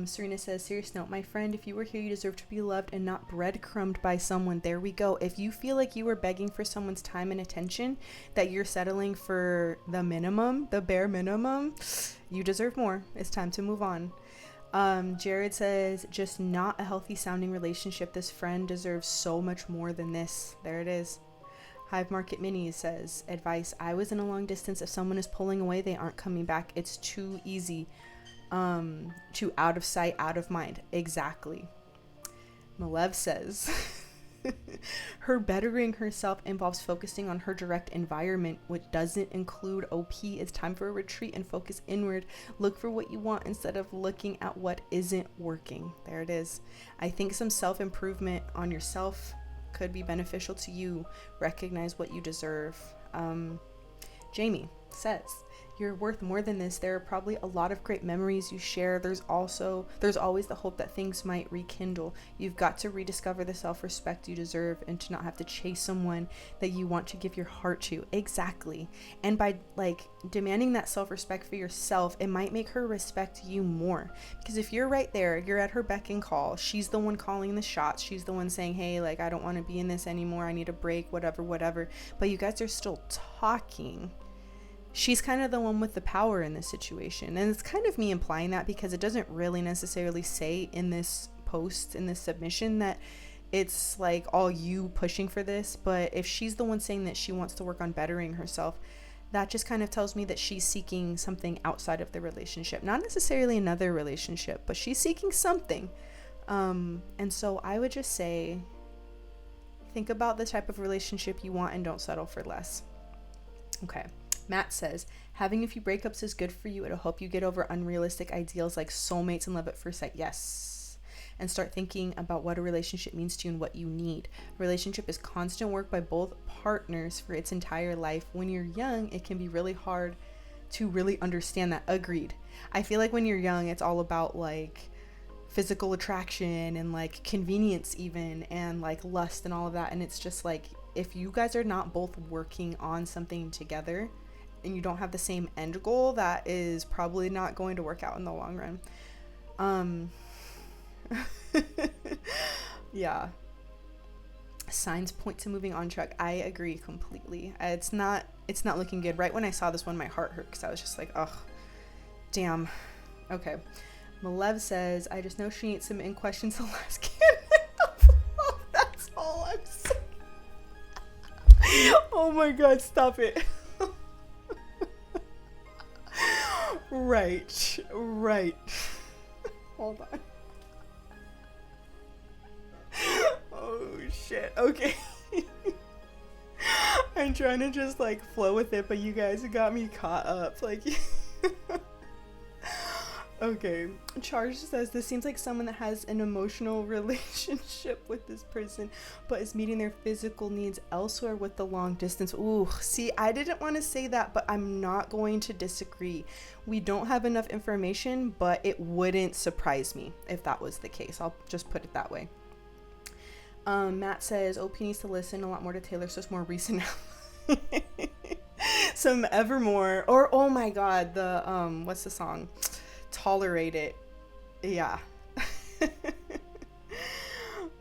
Serena says, serious note, my friend, if you were here, you deserve to be loved and not breadcrumbed by someone. There we go. If you feel like you were begging for someone's time and attention, that you're settling for the minimum, the bare minimum, you deserve more. It's time to move on. Jared says, just not a healthy sounding relationship. This friend deserves so much more than this. There it is. Hive Market Mini says, advice, I was in a long distance. If someone is pulling away, they aren't coming back. It's too easy. To out of sight, out of mind. Exactly. Malev says, her bettering herself involves focusing on her direct environment, which doesn't include OP. It's time for a retreat and focus inward. Look for what you want instead of looking at what isn't working. There it is. I think some self-improvement on yourself could be beneficial to you. Recognize what you deserve. Jamie says, you're worth more than this. There are probably a lot of great memories you share. There's always the hope that things might rekindle. You've got to rediscover the self-respect you deserve and to not have to chase someone that you want to give your heart to. Exactly. And by demanding that self-respect for yourself, it might make her respect you more. Because if you're right there, you're at her beck and call. She's the one calling the shots. She's the one saying, hey, I don't want to be in this anymore. I need a break, whatever. But you guys are still talking. She's kind of the one with the power in this situation. And it's kind of me implying that because it doesn't really necessarily say in this post, in this submission, that it's all you pushing for this. But if she's the one saying that she wants to work on bettering herself, that just kind of tells me that she's seeking something outside of the relationship. Not necessarily another relationship, but she's seeking something. And so I would just say, think about the type of relationship you want and don't settle for less. Okay. Matt says, having a few breakups is good for you. It'll help you get over unrealistic ideals like soulmates and love at first sight. Yes. And start thinking about what a relationship means to you and what you need. A relationship is constant work by both partners for its entire life. When you're young, it can be really hard to really understand that. Agreed. I feel like when you're young, it's all about physical attraction and convenience even, and lust and all of that. And it's just if you guys are not both working on something together, and you don't have the same end goal, that is probably not going to work out in the long run. Yeah. Signs point to moving on track. I agree completely. It's not looking good. Right when I saw this one, my heart hurt because I was just oh, damn. Okay. Malev says, I just know she needs some in questions the last Lascannon of Love. That's all I'm saying. Oh my god, stop it. Right. Hold on. Oh shit. Okay. I'm trying to just flow with it, but you guys got me caught up. Okay. Charge says this seems like someone that has an emotional relationship with this person, but is meeting their physical needs elsewhere with the long distance. Ooh, see, I didn't want to say that, but I'm not going to disagree. We don't have enough information, but it wouldn't surprise me if that was the case. I'll just put it that way. Matt says OP needs to listen a lot more to Taylor Swift's more recent some Evermore, or oh my god, the what's the song, Tolerate It. Yeah.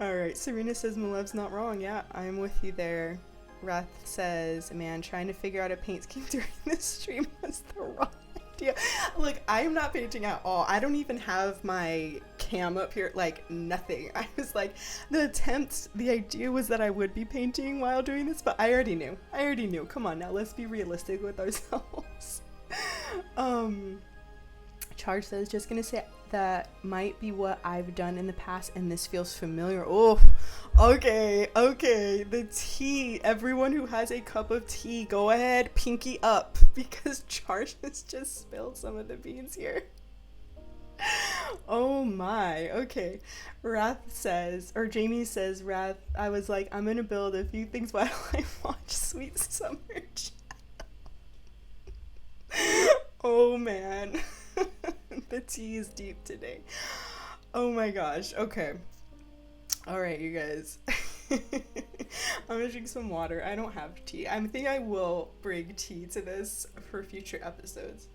All right, Serena says Malev's not wrong. Yeah, I'm with you there. Rath says, man, trying to figure out a paint scheme during this stream was the wrong idea. Look, I'm not painting at all. I don't even have my cam up here, like nothing. I was like, the idea was that I would be painting while doing this, but I already knew. Come on now, let's be realistic with ourselves. Charge says, just gonna say that might be what I've done in the past and this feels familiar. Oh, okay, the tea. Everyone who has a cup of tea, go ahead, pinky up, because Charge has just spilled some of the beans here. Oh my, okay. Jamie says, Wrath, I was like, I'm gonna build a few things while I watch Sweet Summer Oh man. The tea is deep today. Oh my gosh. Okay. All right, you guys. I'm gonna drink some water. I don't have tea. I think I will bring tea to this for future episodes.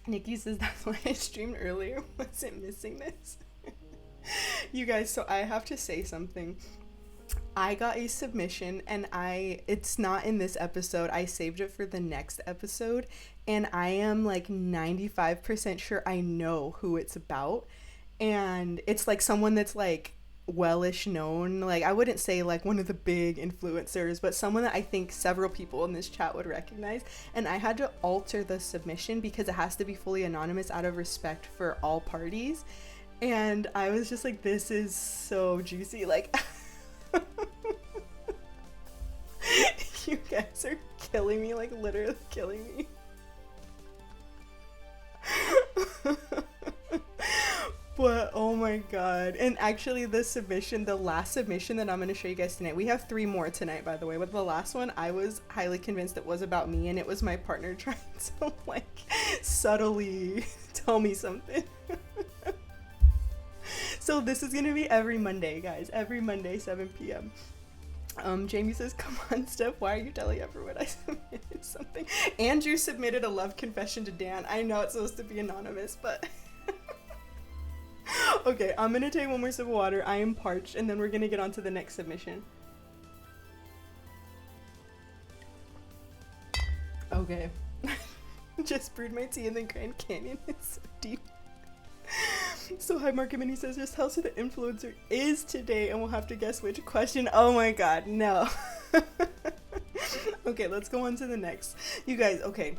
Nikki says that's why I streamed earlier. Wasn't missing this. You guys, so I have to say something. I got a submission and it's not in this episode. I saved it for the next episode and I am like 95% sure I know who it's about. And it's like someone that's like wellish known. Like I wouldn't say like one of the big influencers, but someone that I think several people in this chat would recognize. And I had to alter the submission because it has to be fully anonymous out of respect for all parties. And I was just like, this is so juicy. Like, you guys are killing me, like literally killing me. But oh my god. And actually the last submission that I'm going to show you guys tonight, we have 3 more tonight by the way, but the last one I was highly convinced it was about me and it was my partner trying to like subtly tell me something. So this is going to be every Monday, guys. Every Monday, 7 p.m. Jamie says, come on, Steph, why are you telling everyone I submitted something? Andrew submitted a love confession to Dan. I know it's supposed to be anonymous, but... Okay, I'm going to take one more sip of water. I am parched, and then we're going to get on to the next submission. Okay. Just brewed my tea in the Grand Canyon. It's so deep. So hi Mark Mini says, just tell us who the influencer is today and we'll have to guess which question. Oh my god, no. Okay, let's go on to the next. You guys, okay.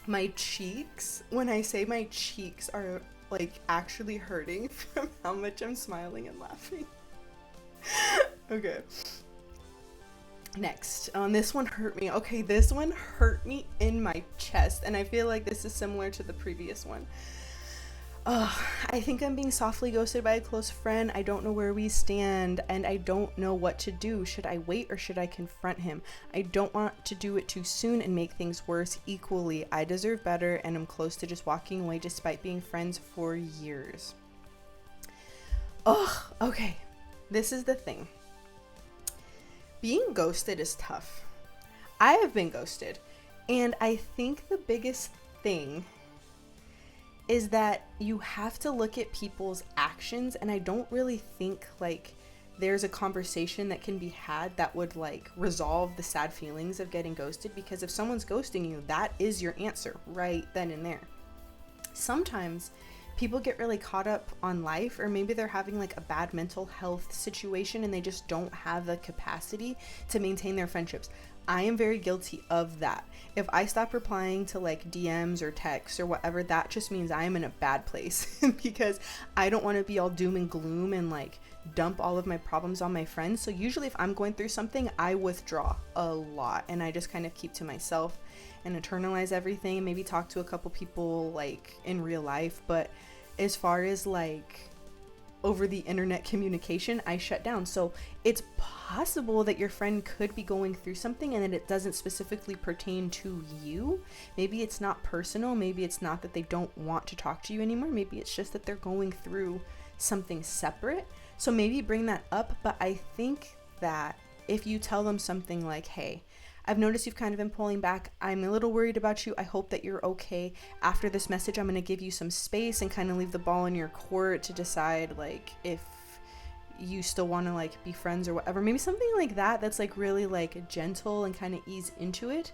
My cheeks, when I say my cheeks are like actually hurting from how much I'm smiling and laughing. Okay. Next, this one hurt me. Okay, this one hurt me in my chest and I feel like this is similar to the previous one. I think I'm being softly ghosted by a close friend. I don't know where we stand and I don't know what to do. Should I wait or should I confront him? I don't want to do it too soon and make things worse equally. I deserve better and I'm close to just walking away despite being friends for years. Okay. This is the thing. Being ghosted is tough. I have been ghosted and I think the biggest thing is that you have to look at people's actions, and I don't really think like there's a conversation that can be had that would like resolve the sad feelings of getting ghosted, because if someone's ghosting you, that is your answer right then and there. Sometimes people get really caught up on life, or maybe they're having like a bad mental health situation and they just don't have the capacity to maintain their friendships. I am very guilty of that. If I stop replying to like DMs or texts or whatever, that just means I am in a bad place because I don't want to be all doom and gloom and like dump all of my problems on my friends. So usually if I'm going through something, I withdraw a lot and I just kind of keep to myself and internalize everything, maybe talk to a couple people like in real life. But as far as like over the internet communication, I shut down. So it's possible that your friend could be going through something and that it doesn't specifically pertain to you. Maybe it's not personal. Maybe it's not that they don't want to talk to you anymore. Maybe it's just that they're going through something separate. So maybe bring that up. But I think that if you tell them something like, hey, I've noticed you've kind of been pulling back. I'm a little worried about you. I hope that you're okay. After this message, I'm going to give you some space and kind of leave the ball in your court to decide like if you still want to like be friends or whatever. Maybe something like that that's like really like gentle and kind of ease into it.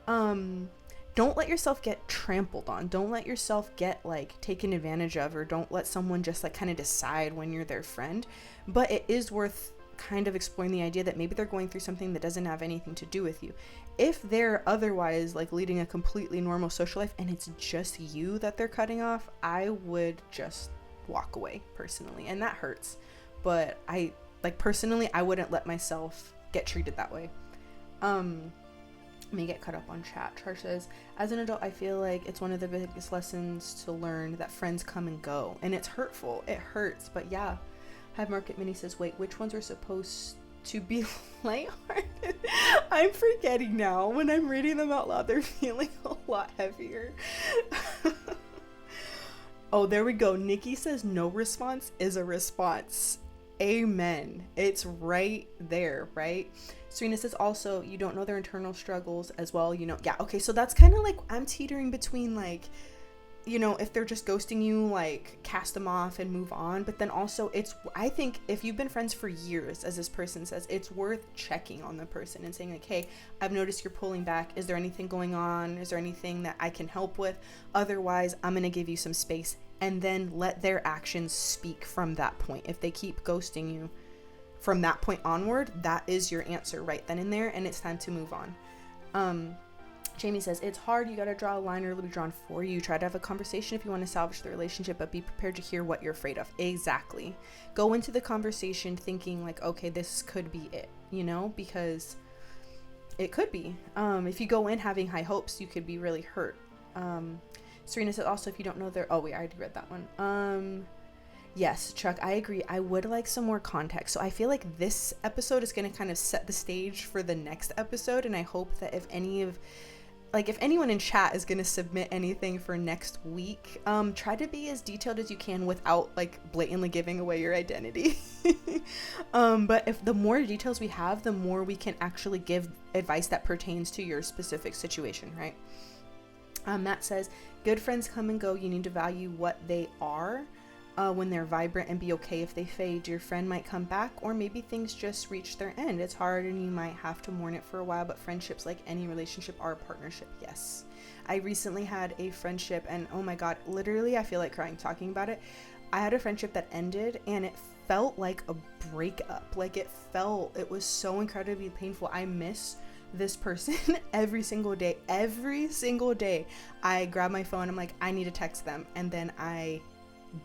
Don't let yourself get trampled on. Don't let yourself get like taken advantage of, or don't let someone just like kind of decide when you're their friend. But it is worth kind of exploring the idea that maybe they're going through something that doesn't have anything to do with you. If they're otherwise like leading a completely normal social life and it's just you that they're cutting off, I would just walk away personally, and that hurts. But I like personally, I wouldn't let myself get treated that way. May get cut up on chat. Char says, as an adult, I feel like it's one of the biggest lessons to learn that friends come and go, and it's hurtful. It hurts, but yeah. Hive Market Mini says, wait, which ones are supposed to be lighthearted? I'm forgetting now. When I'm reading them out loud, they're feeling a lot heavier. Oh, there we go. Nikki says no response is a response. Amen. It's right there, right? Serena says also, you don't know their internal struggles as well, you know. Yeah, okay, so that's kind of like, I'm teetering between like, you know, if they're just ghosting you, like cast them off and move on. But then also I think if you've been friends for years, as this person says, it's worth checking on the person and saying like, hey, I've noticed you're pulling back. Is there anything going on? Is there anything that I can help with? Otherwise, I'm going to give you some space, and then let their actions speak from that point. If they keep ghosting you from that point onward, that is your answer right then and there, and it's time to move on. Jamie says, it's hard. You got to draw a line, or it'll be drawn for you. Try to have a conversation if you want to salvage the relationship, but be prepared to hear what you're afraid of. Exactly. Go into the conversation thinking like, okay, this could be it, you know, because it could be. If you go in having high hopes, you could be really hurt. Serena says also, if you don't know their, oh wait, I already read that one. Yes, Chuck, I agree. I would like some more context. So I feel like this episode is going to kind of set the stage for the next episode. And I hope that if anyone in chat is going to submit anything for next week, try to be as detailed as you can without like blatantly giving away your identity. But if the more details we have, the more we can actually give advice that pertains to your specific situation, right? Matt says, good friends come and go. You need to value what they are when they're vibrant, and be okay if they fade. Your friend might come back, or maybe things just reach their end. It's hard and you might have to mourn it for a while, but friendships, like any relationship, are a partnership. Yes. I recently had a friendship, and oh my God, literally I feel like crying talking about it. I had a friendship that ended, and it felt like a breakup. Like it was so incredibly painful. I miss this person every single day. I grab my phone, I'm like, I need to text them, and then I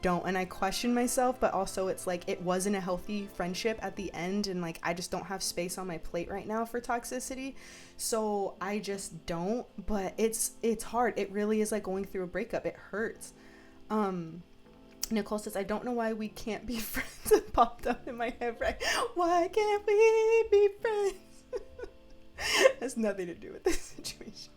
don't, and I question myself, but also it's like it wasn't a healthy friendship at the end, and like I just don't have space on my plate right now for toxicity, so I just don't. But it's hard. It really is like going through a breakup. It hurts. Nicole says, I don't know why we can't be friends. It popped up in my head, right? Why can't we be friends? Has nothing to do with this situation.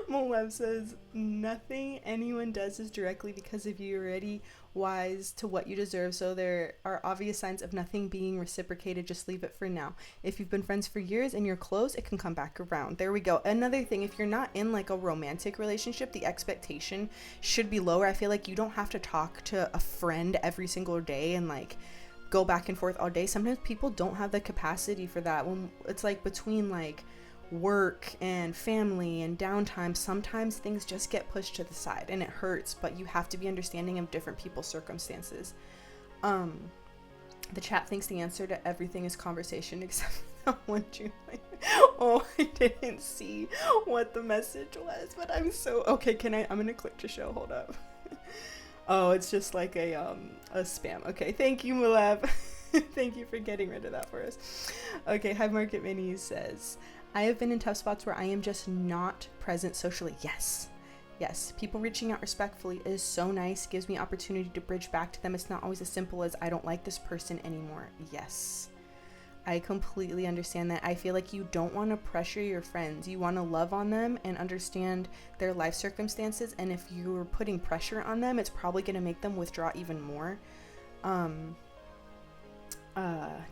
Molev says, nothing anyone does is directly because of you. Already wise to what you deserve, so there are obvious signs of nothing being reciprocated. Just leave it for now. If you've been friends for years and you're close, it can come back around. There we go. Another thing, if you're not in like a romantic relationship, the expectation should be lower. I feel like you don't have to talk to a friend every single day and like go back and forth all day. Sometimes people don't have the capacity for that. When it's like between like work and family and downtime, sometimes things just get pushed to the side, and it hurts, but you have to be understanding of different people's circumstances. The chat thinks the answer to everything is conversation except What you like? Oh, I didn't see what the message was, but I'm so okay. I'm gonna click to show. Hold up. Oh, it's just like a spam. Okay, thank you, Malab. Thank you for getting rid of that for us. Okay, Hive Market Minis says, I have been in tough spots where I am just not present socially. Yes. Yes, people reaching out respectfully is so nice, gives me opportunity to bridge back to them. It's not always as simple as I don't like this person anymore. Yes. I completely understand that. I feel like you don't want to pressure your friends. You want to love on them and understand their life circumstances. And if you're putting pressure on them, it's probably going to make them withdraw even more.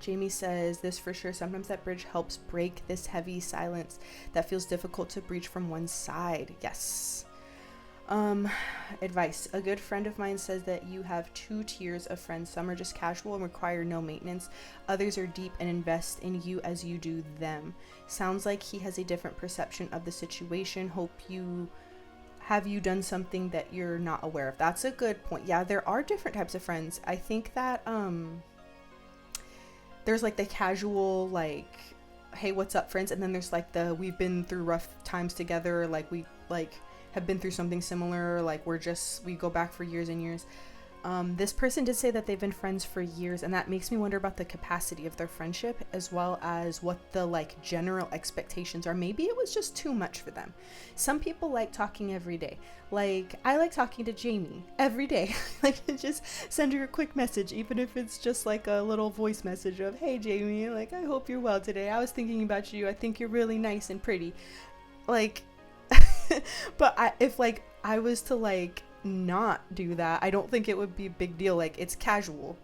Jamie says, this for sure. Sometimes that bridge helps break this heavy silence that feels difficult to breach from one side. Yes. Advice. A good friend of mine says that you have two tiers of friends. Some are just casual and require no maintenance. Others are deep and invest in you as you do them. Sounds like he has a different perception of the situation. Have you done something that you're not aware of? That's a good point. Yeah, there are different types of friends. I think that, there's like the casual, like, hey, what's up, friends? And then there's like we've been through rough times together. Like we have been through something similar, like we go back for years and years. This person did say that they've been friends for years, and that makes me wonder about the capacity of their friendship, as well as what the like general expectations are. Maybe it was just too much for them. Some people like talking every day. Like, I like talking to Jamie every day. Like, just send her a quick message, even if it's just like a little voice message of, hey Jamie, like, I hope you're well today. I was thinking about you. I think you're really nice and pretty. Like, but if like I was to like not do that, I don't think it would be a big deal. Like, it's casual.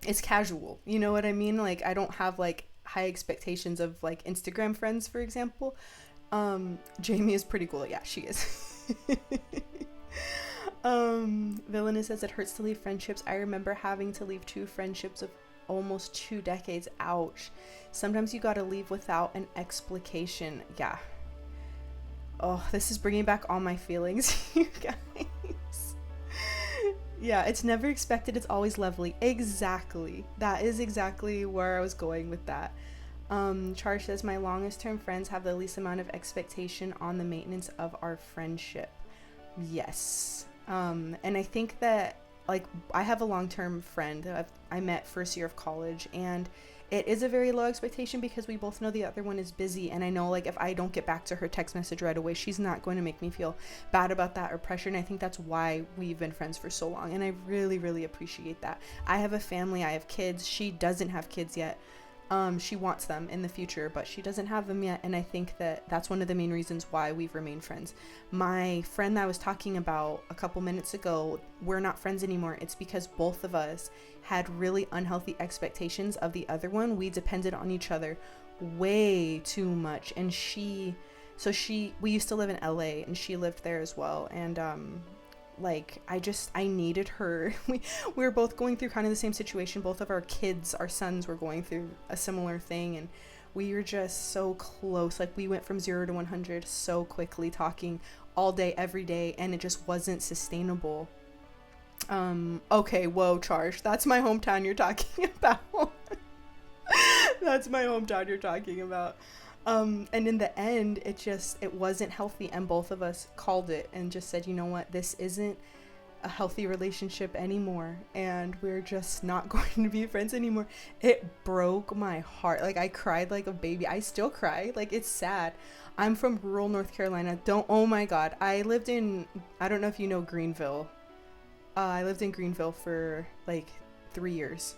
It's casual. You know what I mean? Like, I don't have like high expectations of like Instagram friends, for example. Jamie is pretty cool. Yeah, she is. Villainous says, it hurts to leave friendships. I remember having to leave 2 friendships of almost 2 decades. Ouch. Sometimes you gotta leave without an explication. Yeah. Oh, this is bringing back all my feelings, you guys. Yeah, it's never expected. It's always lovely. Exactly. That is exactly where I was going with that. Charge says, my longest term friends have the least amount of expectation on the maintenance of our friendship. Yes. And I think that, like, I have a long-term friend that I met first year of college, and it is a very low expectation because we both know the other one is busy, and I know, like, if I don't get back to her text message right away, she's not going to make me feel bad about that or pressure, and I think that's why we've been friends for so long, and I really, really appreciate that. I have a family, I have kids. She doesn't have kids yet. She wants them in the future, but she doesn't have them yet, and I think that that's one of the main reasons why we've remained friends. My friend that I was talking about a couple minutes ago, we're not friends anymore. It's because both of us had really unhealthy expectations of the other one. We depended on each other way too much, and we used to live in LA, and she lived there as well, and like, I needed her. We were both going through kind of the same situation. Both of our sons were going through a similar thing, and we were just so close. Like, we went from 0 to 100 so quickly, talking all day, every day, and it just wasn't sustainable. Okay, whoa, Charge, that's my hometown you're talking about. That's my hometown you're talking about. And in the end, it wasn't healthy, and both of us called it and just said, you know what, this isn't a healthy relationship anymore, and we're just not going to be friends anymore. It broke my heart. Like, I cried like a baby. I still cry. Like, it's sad. I'm from rural North Carolina. Oh my God. I don't know if you know Greenville. I lived in Greenville for like 3 years.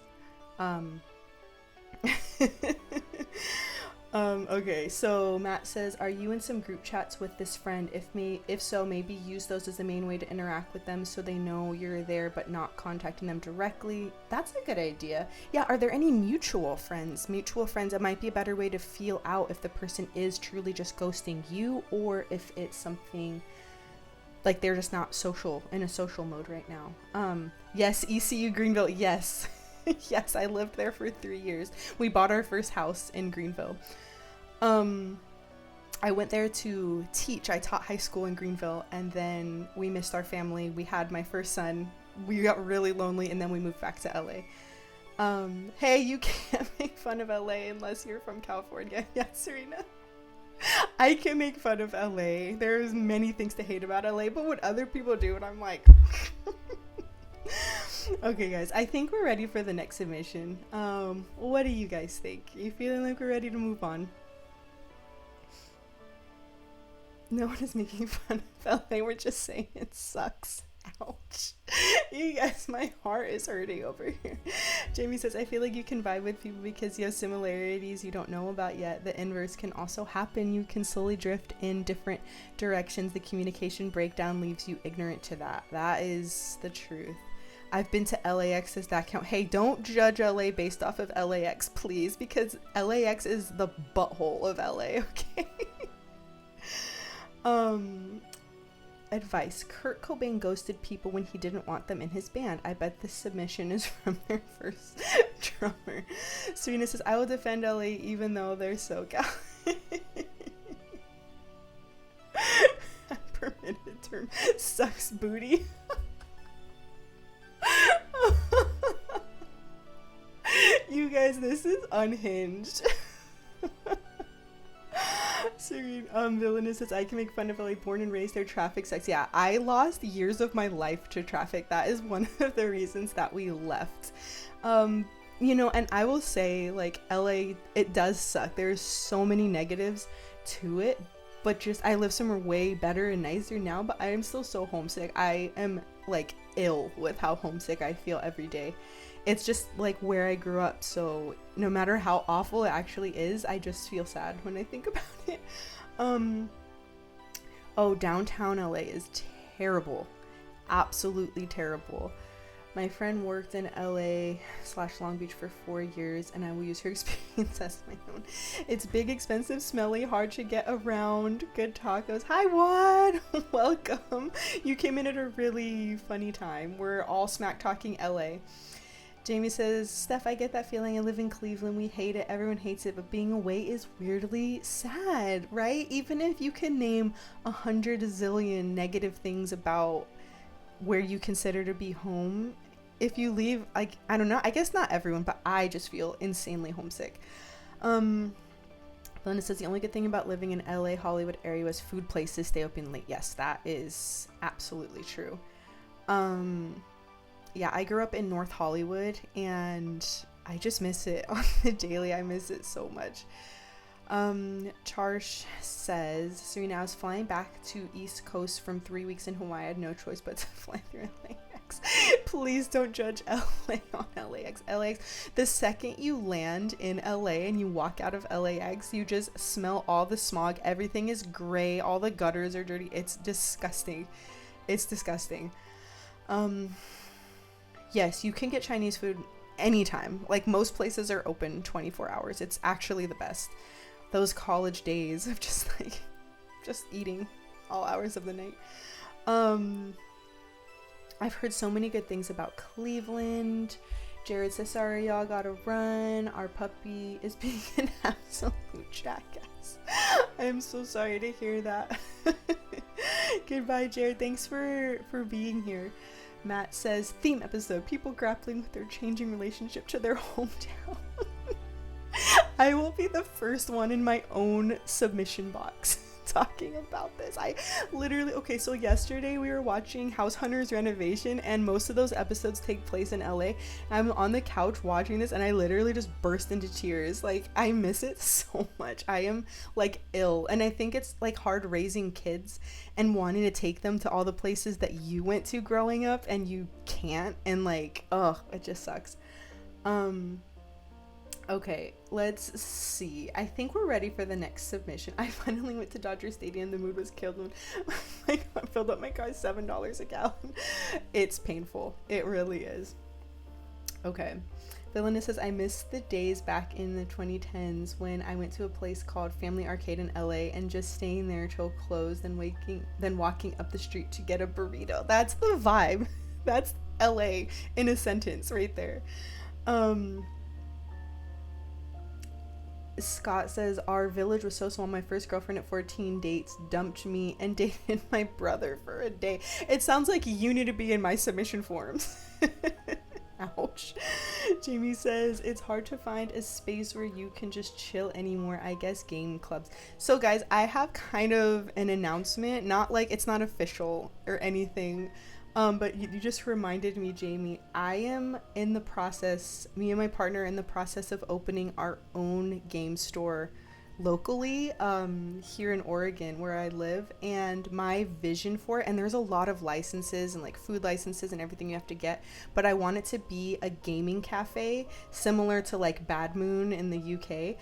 Okay, so Matt says, are you in some group chats with this friend? If so, maybe use those as the main way to interact with them so they know you're there but not contacting them directly. That's a good idea. Yeah, are there any mutual friends? It might be a better way to feel out if the person is truly just ghosting you, or if it's something like they're just not in a social mode right now. Yes, ECU Greenville, yes. Yes, I lived there for 3 years. We bought our first house in Greenville. I went there to teach. I taught high school in Greenville, and then we missed our family. We had my first son. We got really lonely, and then we moved back to LA. Hey, you can't make fun of LA unless you're from California. Yeah, Serena. I can make fun of LA. There's many things to hate about LA, but what other people do, and I'm like... Okay, guys, I think we're ready for the next submission. What do you guys think? Are you feeling like we're ready to move on? No one is making fun of LA. We're just saying it sucks. Ouch. You guys, my heart is hurting over here. Jamie says, I feel like you can vibe with people because you have similarities you don't know about yet. The inverse can also happen. You can slowly drift in different directions. The communication breakdown leaves you ignorant to that. That is the truth. I've been to LAX. Does that count? Hey, don't judge LA based off of LAX, please, because LAX is the butthole of LA, okay? Advice. Kurt Cobain ghosted people when he didn't want them in his band. I bet this submission is from their first drummer. Serena says, I will defend LA even though they're so gal. Permitted term. Sucks booty. You guys, this is unhinged. Serene, Villainous says, I can make fun of LA, born and raised there, traffic sucks. Yeah, I lost years of my life to traffic. That is one of the reasons that we left. You know, and I will say, like, LA, it does suck. There's so many negatives to it, but just, I live somewhere way better and nicer now, but I am still so homesick. I am, like, ill with how homesick I feel every day. It's just like where I grew up, so no matter how awful it actually is, I just feel sad when I think about it. Oh, downtown LA is terrible. Absolutely terrible. My friend worked in LA/Long Beach for 4 years, and I will use her experience as my own. It's big, expensive, smelly, hard to get around. Good tacos. Hi, Juan! Welcome. You came in at a really funny time. We're all smack talking LA. Jamie says, Steph, I get that feeling. I live in Cleveland. We hate it. Everyone hates it. But being away is weirdly sad, right? Even if you can name 100 zillion negative things about where you consider to be home, if you leave, like, I don't know. I guess not everyone, but I just feel insanely homesick. Belinda says, the only good thing about living in LA, Hollywood area was food places stay open late. Yes, that is absolutely true. Yeah, I grew up in North Hollywood, and I just miss it on the daily. I miss it so much. Charsh says, Serena, I was flying back to East Coast from 3 weeks in Hawaii. I had no choice but to fly through LAX. Please don't judge LA on LAX. LAX, the second you land in LA and you walk out of LAX, you just smell all the smog. Everything is gray. All the gutters are dirty. It's disgusting. It's disgusting. Yes, you can get Chinese food anytime. Like, most places are open 24 hours. It's actually the best. Those college days of just eating all hours of the night. I've heard so many good things about Cleveland. Jared says, sorry, y'all gotta run. Our puppy is being an absolute jackass. I am so sorry to hear that. Goodbye, Jared. Thanks for being here. Matt says, theme episode, people grappling with their changing relationship to their hometown. I will be the first one in my own submission box talking about this. I literally, okay, so yesterday we were watching House Hunters Renovation, and most of those episodes take place in LA. I'm on the couch watching this, and I literally just burst into tears. Like, I miss it so much. I am, like, ill, and I think it's, like, hard raising kids and wanting to take them to all the places that you went to growing up and you can't, and, like, ugh, it just sucks. Okay, let's see. I think we're ready for the next submission. I finally went to Dodger Stadium. The mood was killed when I filled up my car. $7 a gallon. It's painful. It really is. Okay. Villainous says, I miss the days back in the 2010s when I went to a place called Family Arcade in LA and just staying there till closed, then walking up the street to get a burrito. That's the vibe. That's LA in a sentence right there. Scott says, our village was so small. My first girlfriend at 14 dates dumped me and dated my brother for a day. It sounds like you need to be in my submission forums. Ouch. Jamie says it's hard to find a space where you can just chill anymore. I guess game clubs. So guys, I have kind of an announcement. Not like it's not official or anything. But you just reminded me, Jamie. I am in the process. Me and my partner are in the process of opening our own game store locally, here in Oregon where I live. And my vision for it, and there's a lot of licenses and like food licenses and everything you have to get, but I want it to be a gaming cafe similar to like Bad Moon in the UK.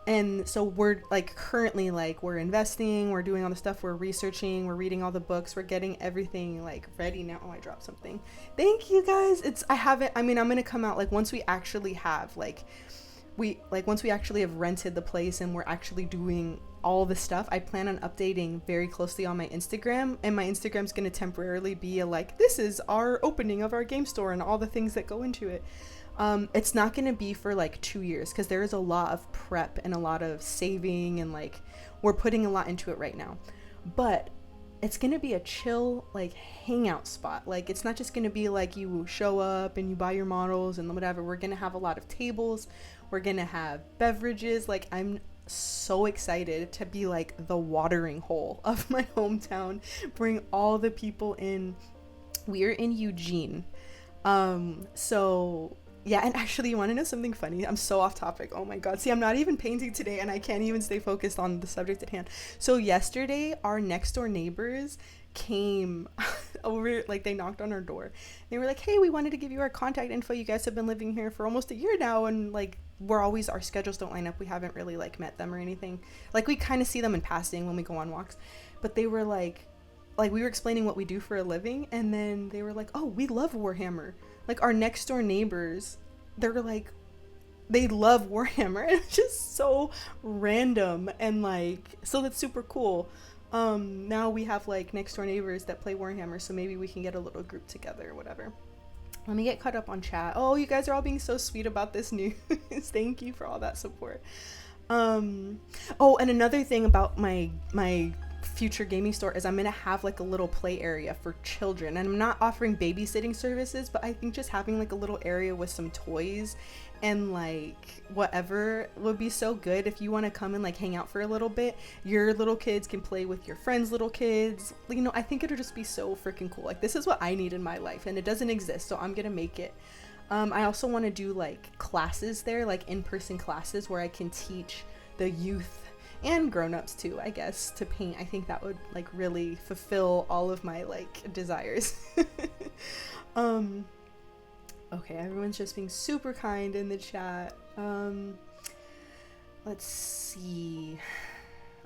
And so we're like currently like we're investing, we're doing all the stuff, we're researching, we're reading all the books, we're getting everything like ready now. Oh, I dropped something. Thank you guys. I mean, I'm gonna come out like once we actually have once we actually have rented the place and we're actually doing all the stuff. I plan on updating very closely on my Instagram, and my Instagram's going to temporarily be this is our opening of our game store and all the things that go into it. It's not going to be for like 2 years because there is a lot of prep and a lot of saving, and like we're putting a lot into it right now. But it's going to be a chill like hangout spot. Like it's not just going to be like you show up and you buy your models and whatever. We're going to have a lot of tables. We're going to have beverages. Like I'm so excited to be like the watering hole of my hometown. Bring all the people in. We're in Eugene. So yeah, and actually, you want to know something funny? I'm so off topic. Oh my God. See, I'm not even painting today and I can't even stay focused on the subject at hand. So yesterday, our next door neighbors came over, like they knocked on our door. They were like, hey, we wanted to give you our contact info. You guys have been living here for almost a year now. And like, our schedules don't line up. We haven't really like met them or anything. Like we kind of see them in passing when we go on walks. But they were like we were explaining what we do for a living. And then they were like, oh, we love Warhammer. Like our next door neighbors, they're like, they love Warhammer. And it's just so random. And like, so that's super cool. Now we have like next door neighbors that play Warhammer. So maybe we can get a little group together or whatever. Let me get caught up on chat. Oh, you guys are all being so sweet about this news. Thank you for all that support. Oh, and another thing about my future gaming store is I'm gonna have like a little play area for children, and I'm not offering babysitting services, but I think just having like a little area with some toys and like whatever would be so good. If you want to come and like hang out for a little bit, your little kids can play with your friends' little kids. You know, I think it'll just be so freaking cool. Like this is what I need in my life, and it doesn't exist, so I'm gonna make it. I also want to do like classes there, like in-person classes where I can teach the youth and grown-ups too, I guess, to paint. I think that would like really fulfill all of my like desires. Okay, everyone's just being super kind in the chat. Let's see.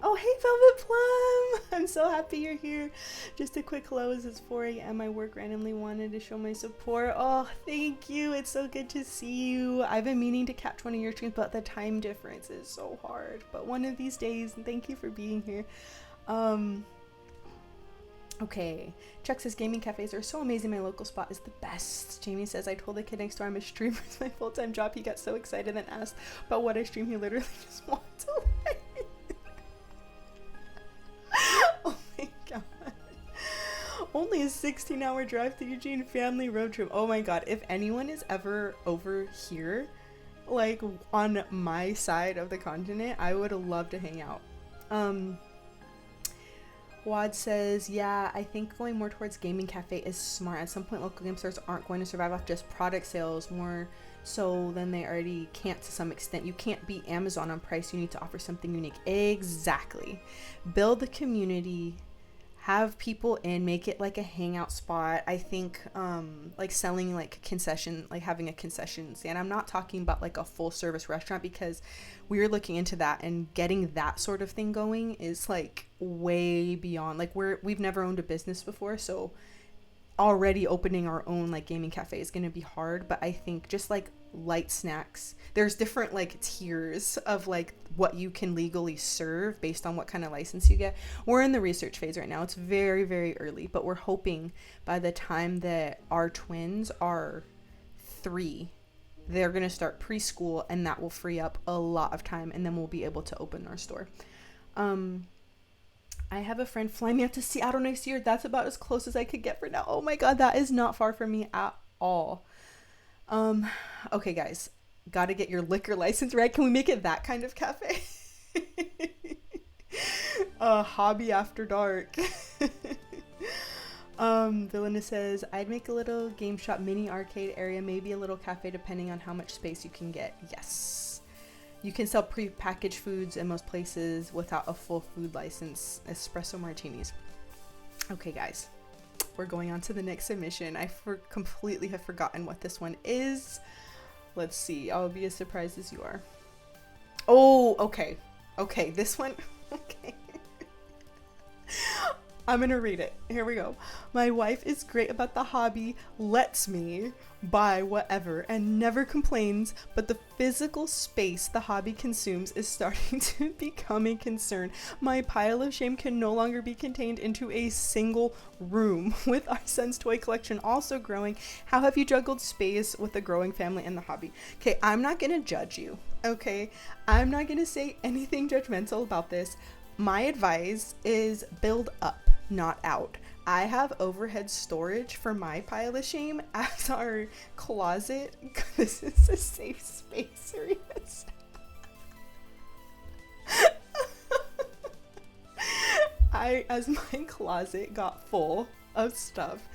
Oh, hey, Velvet Plum! I'm so happy you're here. Just a quick hello, as it's 4 a.m. My work randomly wanted to show my support. Oh, thank you. It's so good to see you. I've been meaning to catch one of your streams, but the time difference is so hard. But one of these days, and thank you for being here. Okay, Chuck says gaming cafes are so amazing. My local spot is the best. Jamie says I told the kid next door I'm a streamer. It's my full-time job. He got so excited and asked about what I stream. He literally just walked away. Oh my God. Only a 16-hour drive to Eugene, family road trip. Oh my God. If anyone is ever over here, like on my side of the continent, I would love to hang out. Wad says, yeah, I think going more towards gaming cafe is smart. At some point, local game stores aren't going to survive off just product sales more so than they already can't to some extent. You can't beat Amazon on price. You need to offer something unique. Exactly. Build the community, have people in, make it like a hangout spot. I think like selling like concession, like having a concession stand. I'm not talking about like a full service restaurant, because we're looking into that, and getting that sort of thing going is like way beyond, like we've never owned a business before, so already opening our own like gaming cafe is going to be hard. But I think just like light snacks, there's different like tiers of like what you can legally serve based on what kind of license you get. We're in the research phase right now. It's very, very early, but we're hoping by the time that our twins are 3, they're going to start preschool, and that will free up a lot of time, and then we'll be able to open our store. I have a friend fly me out to Seattle next year. That's about as close as I could get for now. Oh my God, that is not far from me at all. Um, okay, guys, gotta get your liquor license right. Can we make it that kind of cafe? Hobby after dark. Villainous says, I'd make a little game shop, mini arcade area, maybe a little cafe depending on how much space you can get. Yes. You can sell pre-packaged foods in most places without a full food license. Espresso martinis. Okay, guys. We're going on to the next submission. I completely have forgotten what this one is. Let's see. I'll be as surprised as you are. Oh, okay. Okay, this one. Okay. I'm gonna read it. Here we go. My wife is great about the hobby, lets me buy whatever, and never complains, but the physical space the hobby consumes is starting to become a concern. My pile of shame can no longer be contained into a single room. With our son's toy collection also growing, how have you juggled space with a growing family and the hobby? Okay, I'm not gonna judge you, okay? I'm not gonna say anything judgmental about this. My advice is build up, not out. I have overhead storage for my pile of shame as our closet. This is a safe space, Serious. As my closet got full of stuff,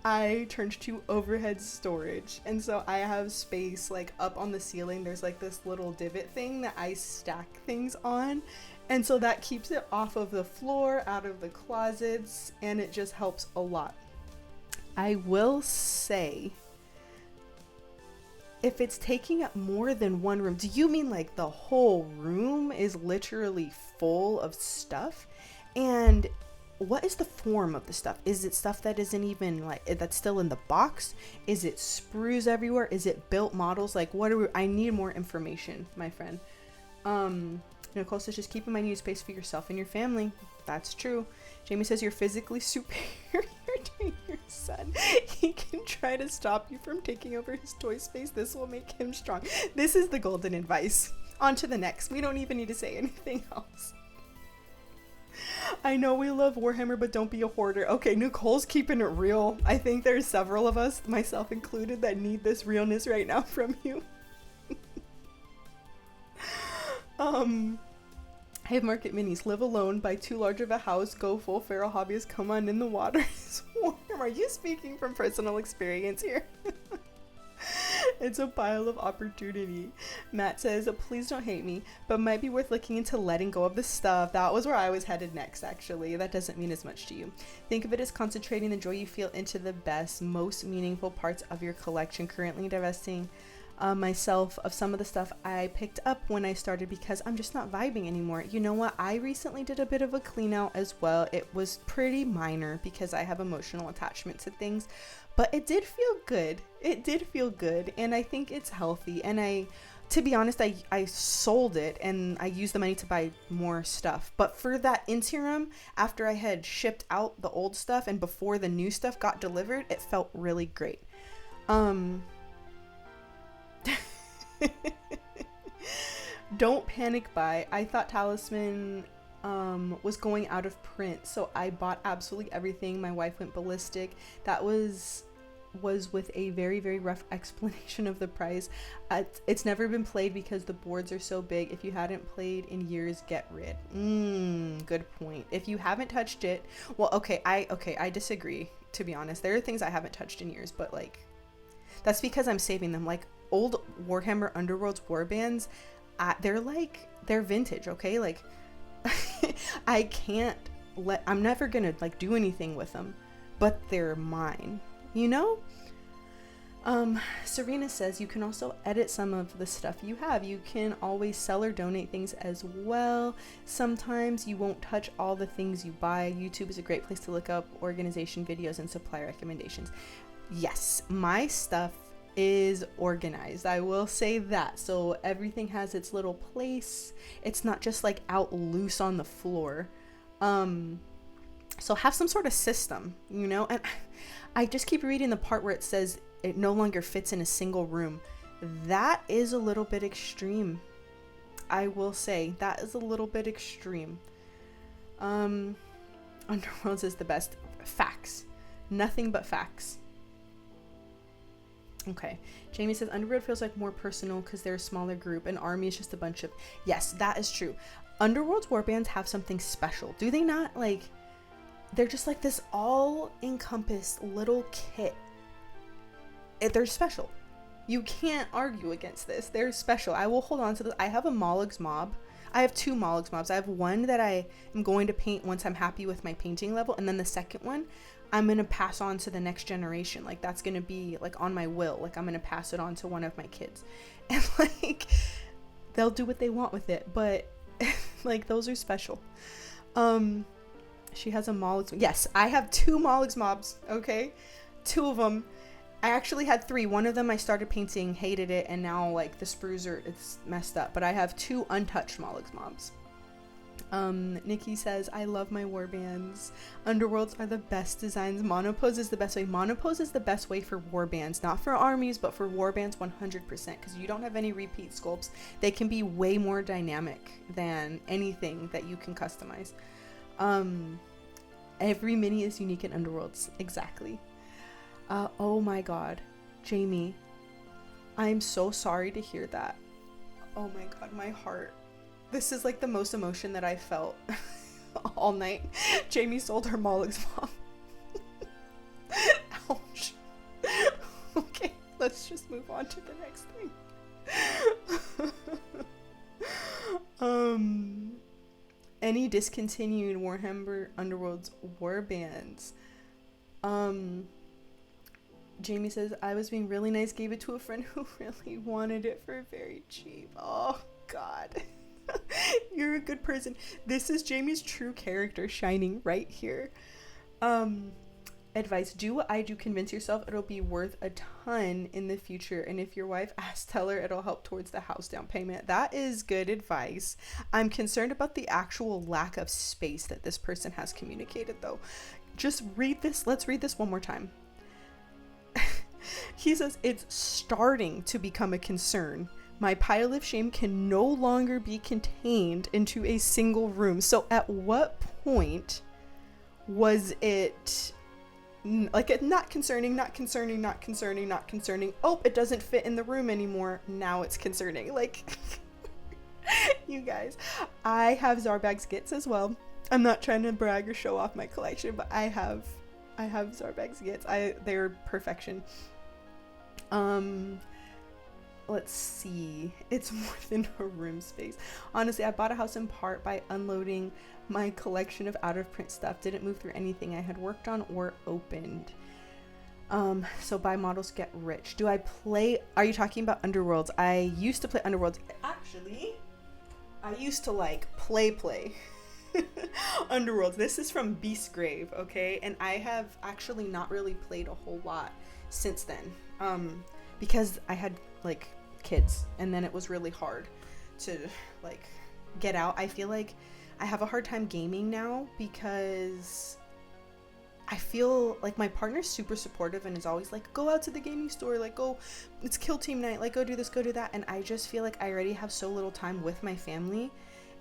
I turned to overhead storage. And so I have space like up on the ceiling. There's like this little divot thing that I stack things on. And so that keeps it off of the floor, out of the closets, and it just helps a lot. I will say, if it's taking up more than one room, do you mean like the whole room is literally full of stuff? And what is the form of the stuff? Is it stuff that isn't even like, that's still in the box? Is it sprues everywhere? Is it built models? Like I need more information, my friend. Nicole says, just keep in mind you need space for yourself and your family. That's true. Jamie says, you're physically superior to your son. He can try to stop you from taking over his toy space. This will make him strong. This is the golden advice. On to the next. We don't even need to say anything else. I know we love Warhammer, but don't be a hoarder. Okay, Nicole's keeping it real. I think there's several of us, myself included, that need this realness right now from you. I have market minis. Live alone, buy too large of a house, go full feral hobbyist, come on in, the water is warm. Are you speaking from personal experience here? It's a pile of opportunity. Matt says, please don't hate me, but might be worth looking into letting go of the stuff. That was where I was headed next, actually. That doesn't mean as much to you. Think of it as concentrating the joy you feel into the best, most meaningful parts of your collection. Currently divesting myself of some of the stuff I picked up when I started because I'm just not vibing anymore. You know what? I recently did a bit of a clean out as well. It was pretty minor because I have emotional attachment to things, but it did feel good. It did feel good, and I think it's healthy. And to be honest, I sold it and I used the money to buy more stuff. But for that interim, after I had shipped out the old stuff and before the new stuff got delivered, it felt really great. Don't panic buy. I thought Talisman was going out of print, so I bought absolutely everything. My wife went ballistic. That was with a very, very rough explanation of the price. It's never been played because the boards are so big. If you hadn't played in years, get rid. Good point. If you haven't touched it, well, I disagree, to be honest. There are things I haven't touched in years, but like that's because I'm saving them. Like old Warhammer Underworlds warbands, they're vintage, okay? Like I'm never gonna like do anything with them, but they're mine, you know? Serena says you can also edit some of the stuff you have. You can always sell or donate things as well. Sometimes you won't touch all the things you buy. YouTube is a great place to look up organization videos and supply recommendations. Yes, my stuff is organized, I will say that. So everything has its little place. It's not just like out loose on the floor. So have some sort of system, you know? And I just keep reading the part where it says it no longer fits in a single room. That is a little bit extreme. I will say that is a little bit extreme. Underworlds is the best. Facts. Nothing but facts. Okay. Jamie says Underworld feels like more personal because they're a smaller group. An army is just a bunch of... Yes, that is true. Underworld's warbands have something special. Do they not? Like, they're just like this all-encompassed little kit. They're special. You can't argue against this. They're special. I will hold on to this. I have a Mollugs mob. I have 2 Mollugs mobs. I have one that I am going to paint once I'm happy with my painting level. And then the second one, I'm going to pass on to the next generation. Like, that's going to be, like, on my will. Like, I'm going to pass it on to one of my kids. And, like, they'll do what they want with it. But, like, those are special. She has a Mollugs. Yes, I have 2 Mollugs mobs, okay? 2 of them. I actually had 3. One of them I started painting, hated it, and now, like, the sprues it's messed up. But I have 2 untouched Mollugs mobs. Nikki says, I love my warbands. Underworlds are the best designs. Monopose is the best way. Monopose is the best way for warbands. Not for armies, but for warbands 100%. Because you don't have any repeat sculpts. They can be way more dynamic than anything that you can customize. Every mini is unique in Underworlds. Exactly. Oh my god, Jamie, I'm so sorry to hear that. Oh my god, my heart. This is like the most emotion that I felt all night. Jamie sold her Mollugs mom. Ouch. Okay, let's just move on to the next thing. Any discontinued Warhammer Underworlds warbands? Jamie says, I was being really nice, gave it to a friend who really wanted it for very cheap. Oh, God. You're a good person. This is Jamie's true character shining right here. Advice, do what I do. Convince yourself it'll be worth a ton in the future. And if your wife asks, tell her it'll help towards the house down payment. That is good advice. I'm concerned about the actual lack of space that this person has communicated, though. Just read this. Let's read this one more time. He says, it's starting to become a concern. My pile of shame can no longer be contained into a single room. So at what point was it like not concerning? Oh, it doesn't fit in the room anymore. Now it's concerning. Like, you guys, I have Zarbag's Gits as well. I'm not trying to brag or show off my collection, but I have Zarbag's Gits. They're perfection. Let's see. It's more than a room space. Honestly, I bought a house in part by unloading my collection of out-of-print stuff. Didn't move through anything I had worked on or opened. So buy models, get rich. Do I play... Are you talking about Underworlds? I used to play Underworlds. Actually, I used to, like, play. Underworlds. This is from Beastgrave, okay? And I have actually not really played a whole lot since then. Because I had, like, kids, and then it was really hard to, like, get out. I feel like I have a hard time gaming now because I feel like my partner's super supportive and is always like, go out to the gaming store, like, go, it's kill team night, like, go do this, go do that. And I just feel like I already have so little time with my family,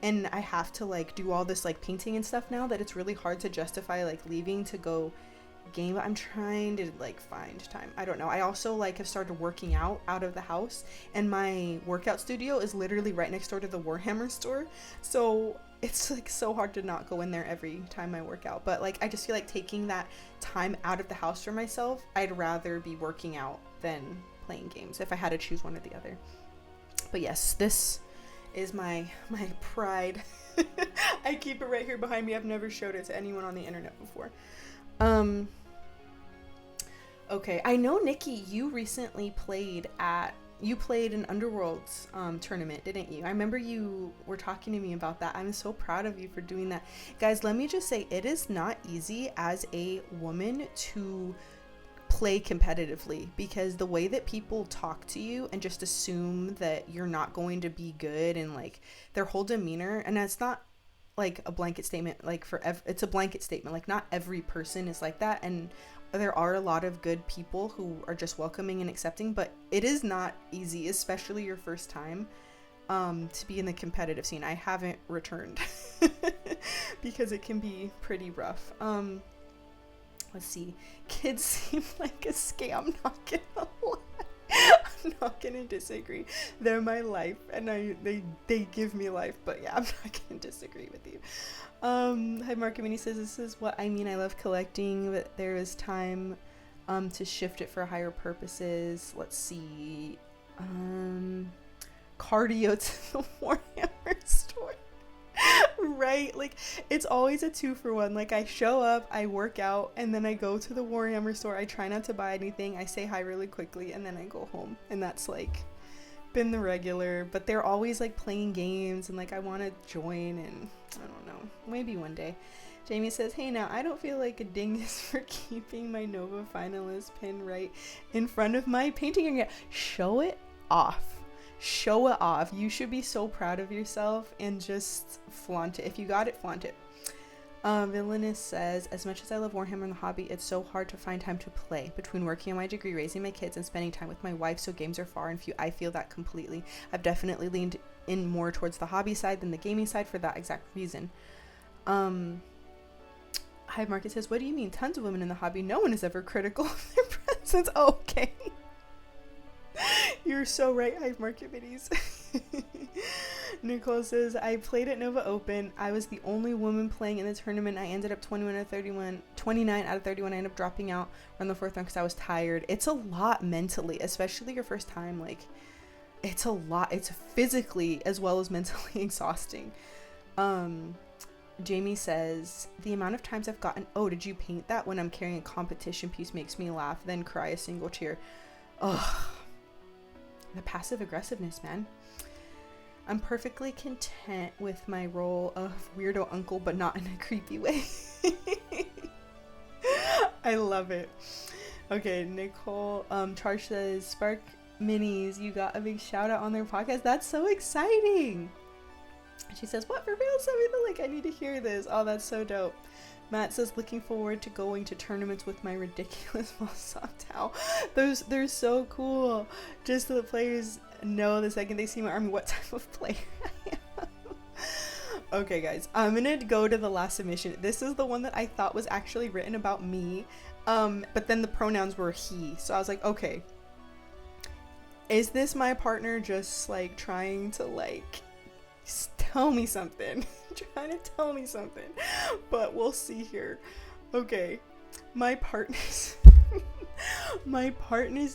and I have to, like, do all this, like, painting and stuff now that it's really hard to justify, like, leaving to go game. I'm trying to, like, find time. I don't know. I also, like, have started working out of the house, and my workout studio is literally right next door to the Warhammer store, so it's, like, so hard to not go in there every time I work out. But, like, I just feel like taking that time out of the house for myself, I'd rather be working out than playing games if I had to choose one or the other. But yes, this is my pride. I keep it right here behind me. I've never showed it to anyone on the internet before. Okay, I know, Nikki, you recently played an Underworlds tournament, didn't you? I remember you were talking to me about that. I'm so proud of you for doing that. Guys, let me just say, it is not easy as a woman to play competitively, because the way that people talk to you and just assume that you're not going to be good, and, like, their whole demeanor, and that's not like a blanket statement, like, it's a blanket statement, like, not every person is like that, and there are a lot of good people who are just welcoming and accepting, but it is not easy, especially your first time, to be in the competitive scene. I haven't returned because it can be pretty rough. Let's see. Kids seem like a scam, not gonna lie. I'm not gonna disagree. They're my life, and they give me life. But yeah, I'm not gonna disagree with you. Hi, Market Mini says, this is what I mean. I love collecting, but there is time to shift it for higher purposes. Let's see. Cardio to the Warhammer store. Right, like it's always a 2-for-1. Like I show up, I work out, and then I go to the Warhammer store. I try not to buy anything, I say hi really quickly, and then I go home. And that's like been the regular, but they're always like playing games, and like I want to join, and I don't know, maybe one day. Jamie says, hey, now I don't feel like a dingus for keeping my Nova finalist pin right in front of my painting area. Show it off. Show it off. You should be so proud of yourself and just flaunt it. If you got it, flaunt it. Villainous says, as much as I love Warhammer and the hobby, it's so hard to find time to play. Between working on my degree, raising my kids, and spending time with my wife, so games are far and few. I feel that completely. I've definitely leaned in more towards the hobby side than the gaming side for that exact reason. Hive Market says, what do you mean? Tons of women in the hobby. No one is ever critical of their presence. Oh, okay. You're so right, Hive Market Biddies. Nicole says, I played at Nova Open. I was the only woman playing in the tournament. I ended up 29 out of 31. I ended up dropping out on the 4th round because I was tired. It's a lot mentally, especially your first time. Like, it's a lot. It's physically as well as mentally exhausting. Jamie says, the amount of times I've gotten, oh, did you paint that? When I'm carrying a competition piece makes me laugh, then cry a single tear. Ugh. The passive aggressiveness, man. I'm perfectly content with my role of weirdo uncle, but not in a creepy way. I love it. Okay, Nicole, Charge says, Spark Minis, you got a big shout out on their podcast. That's so exciting. She says, what, for real? Send me the link. I need to hear this. Oh, that's so dope. Matt says, looking forward to going to tournaments with my ridiculous Mosatau. They're so cool. Just so the players know the second they see my army what type of player I am. Okay, guys, I'm gonna go to the last submission. This is the one that I thought was actually written about me, but then the pronouns were he. So I was like, okay, is this my partner just like trying to like tell me something? Trying to tell me something, but we'll see here. Okay, my partner's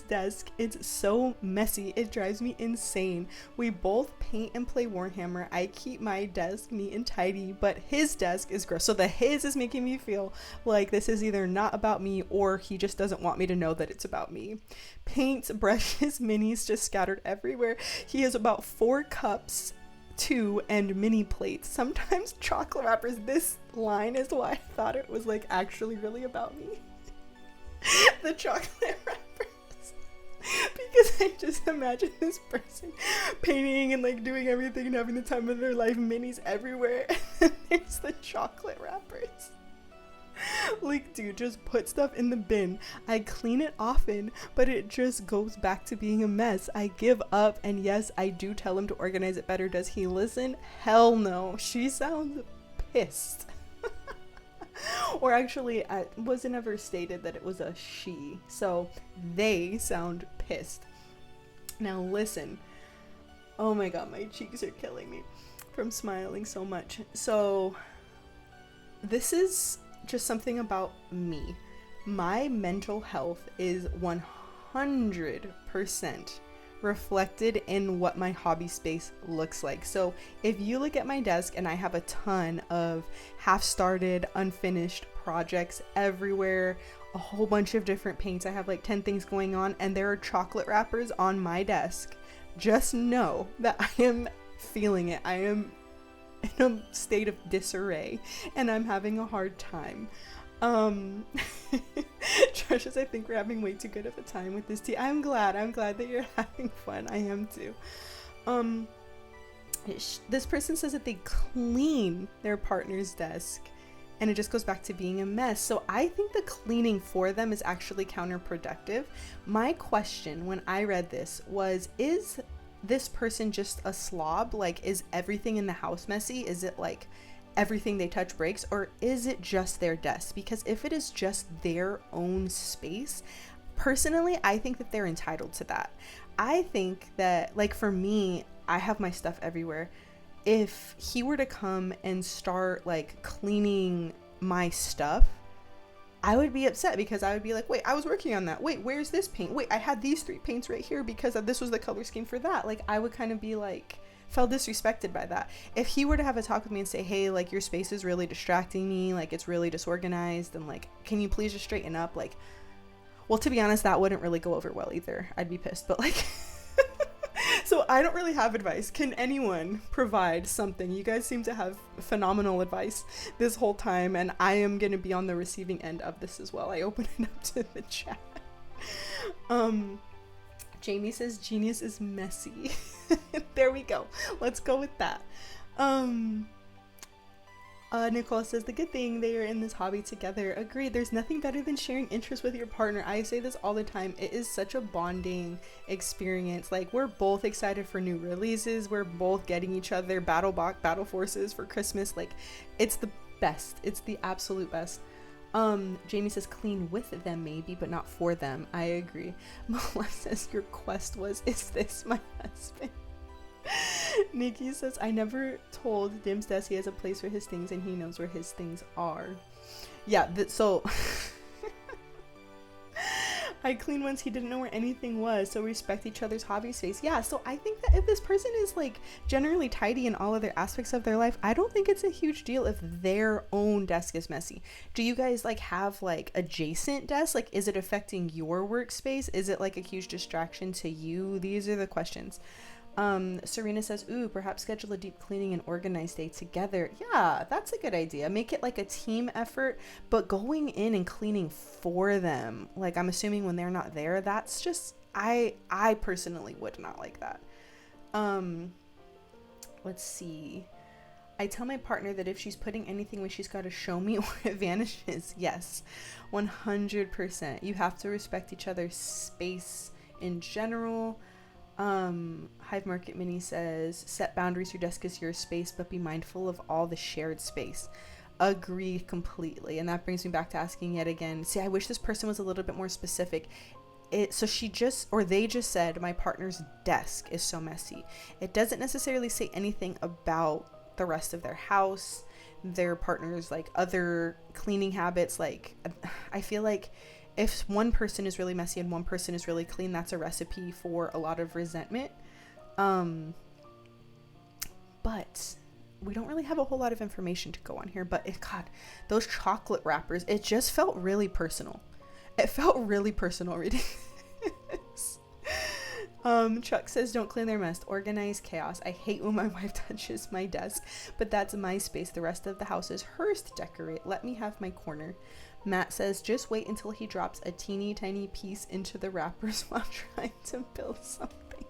desk, it's so messy, it drives me insane. We both paint and play Warhammer. I keep my desk neat and tidy, but his desk is gross. So the his is making me feel like this is either not about me or he just doesn't want me to know that it's about me. Paints, brushes, minis just scattered everywhere. He has about 4 cups, 2 and mini plates, sometimes chocolate wrappers. This line is why I thought it was like actually really about me. The chocolate wrappers, because I just imagine this person painting and like doing everything and having the time of their life, minis everywhere, and then there's the chocolate wrappers. Like, dude, just put stuff in the bin. I clean it often, but it just goes back to being a mess. I give up, and yes, I do tell him to organize it better. Does he listen? Hell no. She sounds pissed. Or actually, it wasn't ever stated that it was a she, so they sound pissed. Now listen. Oh my god, my cheeks are killing me from smiling so much. So this is just something about me. My mental health is 100% reflected in what my hobby space looks like. So if you look at my desk, and I have a ton of half-started, unfinished projects everywhere, a whole bunch of different paints. I have like 10 things going on, and there are chocolate wrappers on my desk. Just know that I am feeling it. I am in a state of disarray, and I'm having a hard time. Josh, I think we're having way too good of a time with this tea. I'm glad that you're having fun. I am too. This person says that they clean their partner's desk, and it just goes back to being a mess. So I think the cleaning for them is actually counterproductive. My question when I read this was, is this person just a slob? Like, is everything in the house messy? Is it like everything they touch breaks, or is it just their desk? Because if it is just their own space, personally, I think that they're entitled to that. I think that, like, for me, I have my stuff everywhere. If he were to come and start like cleaning my stuff, I would be upset, because I would be like, wait, I was working on that. Wait, where's this paint? Wait, I had these 3 paints right here because this was the color scheme for that. Like, I would kind of be like, felt disrespected by that. If he were to have a talk with me and say, hey, like, your space is really distracting me, like, it's really disorganized, and like, can you please just straighten up? Like, well, to be honest, that wouldn't really go over well either. I'd be pissed, but like, so I don't really have advice. Can anyone provide something? You guys seem to have phenomenal advice this whole time, and I am going to be on the receiving end of this as well. I open it up to the chat. Jamie says genius is messy. There we go. Let's go with that. Nicole says the good thing they are in this hobby together. Agreed. There's nothing better than sharing interests with your partner. I say this all the time. It is such a bonding experience. Like, we're both excited for new releases. We're both getting each other battle forces for Christmas. Like, it's the best. It's the absolute best. Jamie says clean with them maybe, but not for them. I agree. Melissa says your quest was, is this my husband? Nikki says, I never told Dim's desk he has a place for his things and he knows where his things are. Yeah, so I cleaned once he didn't know where anything was, so respect each other's hobby space. Yeah, so I think that if this person is like generally tidy in all other aspects of their life, I don't think it's a huge deal if their own desk is messy. Do you guys like have like adjacent desks? Like, is it affecting your workspace? Is it like a huge distraction to you? These are the questions. Serena says, ooh, perhaps schedule a deep cleaning and organized day together. Yeah, that's a good idea. Make it like a team effort, but going in and cleaning for them, like, I'm assuming when they're not there, that's just, I personally would not like that. Let's see. I tell my partner that if she's putting anything away, she's got to show me where it vanishes. Yes, 100%. You have to respect each other's space in general. Hive Market Mini says, set boundaries, your desk is your space, but be mindful of all the shared space. Agree completely. And that brings me back to asking yet again, see, I wish this person was a little bit more specific. So they just said, my partner's desk is so messy. It doesn't necessarily say anything about the rest of their house, their partner's like other cleaning habits. Like, I feel like if one person is really messy and one person is really clean, that's a recipe for a lot of resentment. But we don't really have a whole lot of information to go on here. But God, those chocolate wrappers, it just felt really personal. It felt really personal reading this. Chuck says, don't clean their mess. Organize chaos. I hate when my wife touches my desk, but that's my space. The rest of the house is hers to decorate. Let me have my corner. Matt says, just wait until he drops a teeny tiny piece into the wrappers while trying to build something.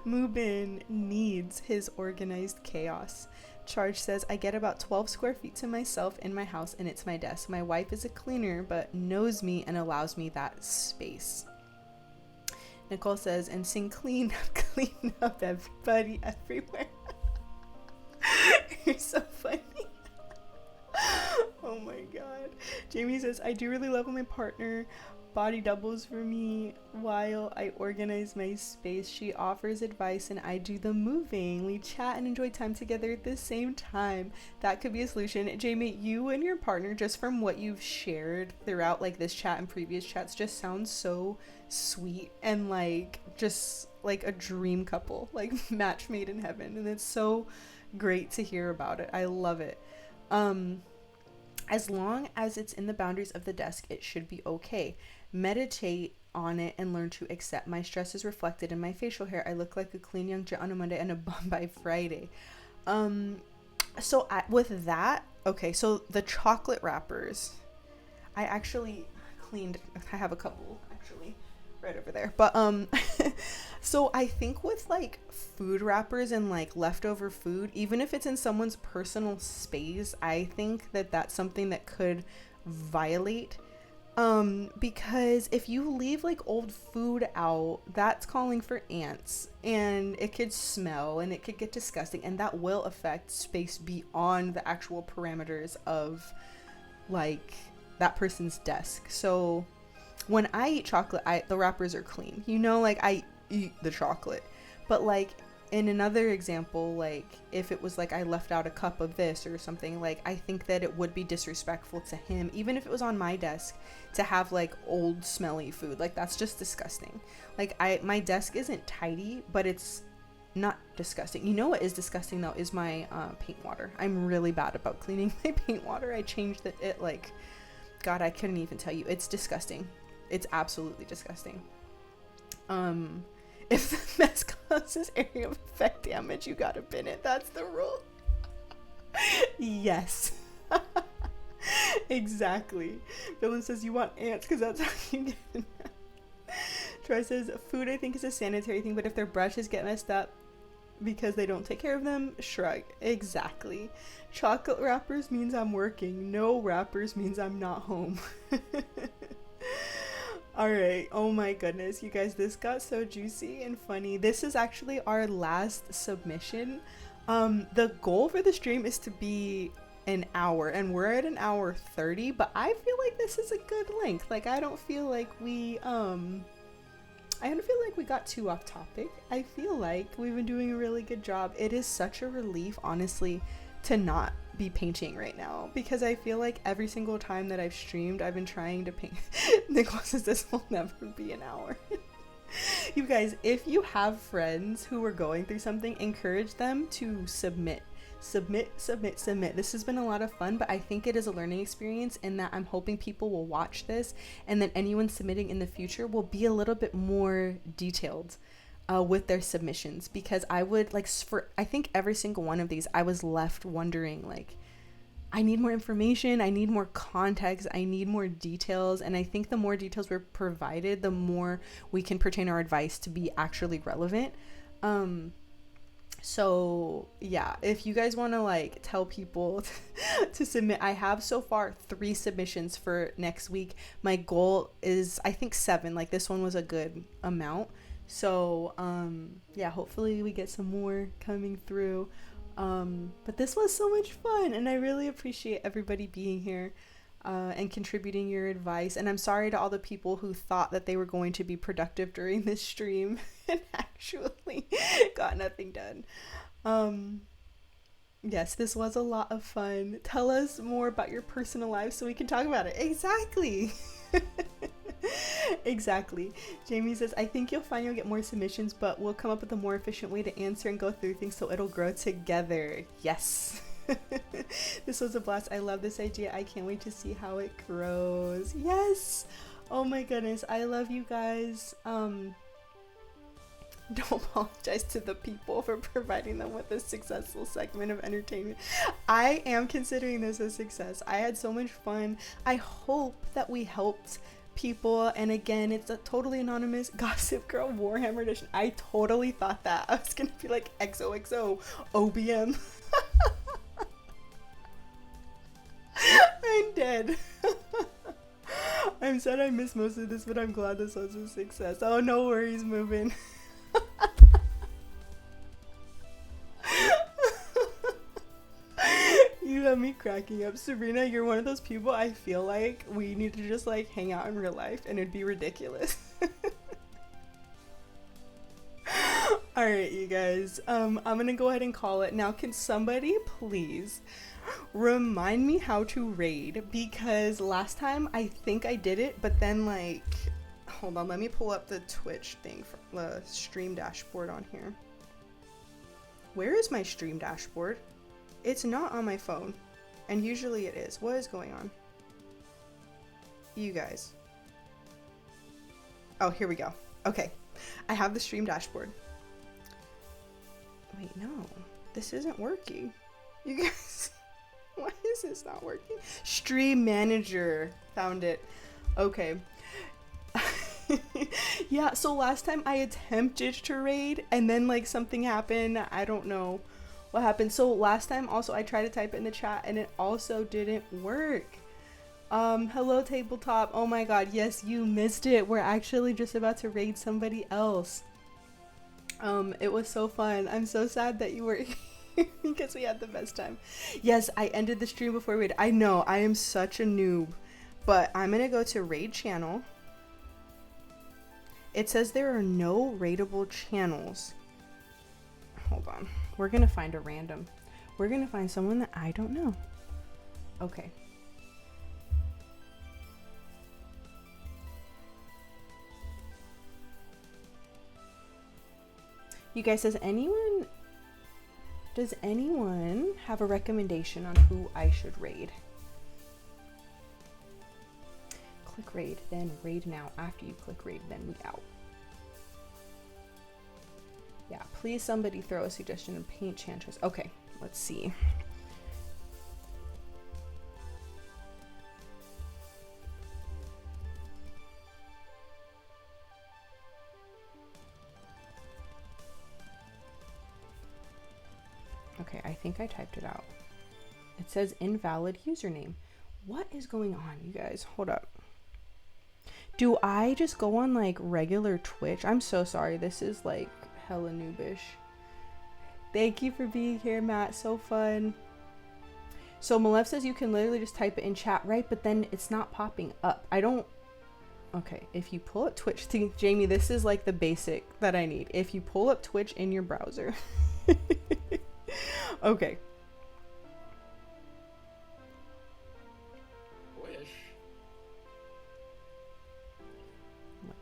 Mubin needs his organized chaos. Charge says, I get about 12 square feet to myself in my house and it's my desk. My wife is a cleaner but knows me and allows me that space. Nicole says, and sing clean up everybody everywhere. You're so funny. Oh my god. Jamie says, I do really love when my partner body doubles for me while I organize my space. She offers advice and I do the moving. We chat and enjoy time together at the same time. That could be a solution. Jamie, you and your partner, just from what you've shared throughout like this chat and previous chats, just sounds so sweet and like just like a dream couple, like match made in heaven. And it's so great to hear about it. I love it. As long as it's in the boundaries of the desk, it should be okay. Meditate on it and learn to accept. My stress is reflected in my facial hair. I look like a clean young jet on a Monday and a bum by Friday. With that, okay, so the chocolate wrappers, I actually cleaned. I have a couple actually right over there, but so I think with like food wrappers and like leftover food, even if it's in someone's personal space, I think that that's something that could violate, because if you leave like old food out, that's calling for ants and it could smell and it could get disgusting, and that will affect space beyond the actual parameters of like that person's desk. So when I eat chocolate, the wrappers are clean. You know, like I eat the chocolate. But like in another example, like if it was like I left out a cup of this or something, like I think that it would be disrespectful to him, even if it was on my desk, to have like old smelly food. Like that's just disgusting. Like my desk isn't tidy, but it's not disgusting. You know what is disgusting though is my paint water. I'm really bad about cleaning my paint water. I changed it like, God, I couldn't even tell you. It's disgusting. It's absolutely disgusting. If the mess causes area of effect damage, you gotta bin it. That's the rule. Yes. Exactly. Dylan says you want ants because that's how you get them. Troy says food I think is a sanitary thing, but if their brushes get messed up because they don't take care of them, shrug. Exactly. Chocolate wrappers means I'm working. No wrappers means I'm not home. All right. Oh my goodness, you guys, this got so juicy and funny. This is actually our last submission. The goal for the stream is to be an hour, and we're at an hour 30, but I feel like this is a good length. Like I don't feel like we got too off topic. I feel like we've been doing a really good job. It is such a relief, honestly, to not be painting right now, because I feel like every single time that I've streamed, I've been trying to paint. Nicholas says this will never be an hour. You guys, if you have friends who are going through something, encourage them to submit. This has been a lot of fun, but I think it is a learning experience, in that I'm hoping people will watch this, and then anyone submitting in the future will be a little bit more detailed with their submissions, because I would like, for I think every single one of these I was left wondering, like, I need more information, I need more context, I need more details, and I think the more details we're provided, the more we can pertain our advice to be actually relevant. So yeah, if you guys want to like tell people to submit, I have so far 3 submissions for next week. My goal is I think 7. Like this one was a good amount. So yeah, hopefully we get some more coming through. But this was so much fun, and I really appreciate everybody being here and contributing your advice. And I'm sorry to all the people who thought that they were going to be productive during this stream and actually got nothing done. Yes, this was a lot of fun. Tell us more about your personal life so we can talk about it. Exactly. Exactly. Jamie says, I think you'll find you'll get more submissions, but we'll come up with a more efficient way to answer and go through things so it'll grow together. Yes. This was a blast. I love this idea. I can't wait to see how it grows. Yes. Oh my goodness. I love you guys. Don't apologize to the people for providing them with a successful segment of entertainment. I am considering this a success. I had so much fun. I hope that we helped people, and again, it's a totally anonymous Gossip Girl Warhammer edition. I totally thought that I was gonna be like XOXO OBM. I'm dead. I'm sad I missed most of this, but I'm glad this was a success. Oh, no worries, moving. You have me cracking up. Sabrina, you're one of those people I feel like we need to just like hang out in real life and it'd be ridiculous. Alright, you guys, I'm gonna go ahead and call it. Now, can somebody please remind me how to raid? Because last time I think I did it, but then like, hold on, let me pull up the Twitch thing from the stream dashboard on here. Where is my stream dashboard? It's not on my phone, and usually it is. What is going on? You guys. Oh, here we go. Okay, I have the stream dashboard. Wait, no, this isn't working. You guys, why is this not working? Stream manager, found it. Okay. Yeah, so last time I attempted to raid and then like something happened. I don't know what happened. So last time also I tried to type it in the chat and it also didn't work. Hello tabletop. Oh my god, yes, you missed it. We're actually just about to raid somebody else. It was so fun. I'm so sad that you were here because we had the best time. Yes, I ended the stream before we I know, I am such a noob. But I'm gonna go to raid channel. It says there are no raidable channels. Hold on. We're gonna find a random. We're gonna find someone that I don't know. Okay. You guys, does anyone have a recommendation on who I should raid? Click raid, then raid now. After you click raid, then we out. Yeah, please somebody throw a suggestion in paint chantress. Okay, let's see. Okay, I think I typed it out. It says invalid username. What is going on, you guys? Hold up. Do I just go on like regular Twitch? I'm so sorry. This is like hella noobish. Thank you for being here, Matt. So fun. So Malev says you can literally just type it in chat, right? But then it's not popping up. I don't. Okay, if you pull up Twitch, Jamie, this is like the basic that I need. If you pull up Twitch in your browser. Okay. Wish.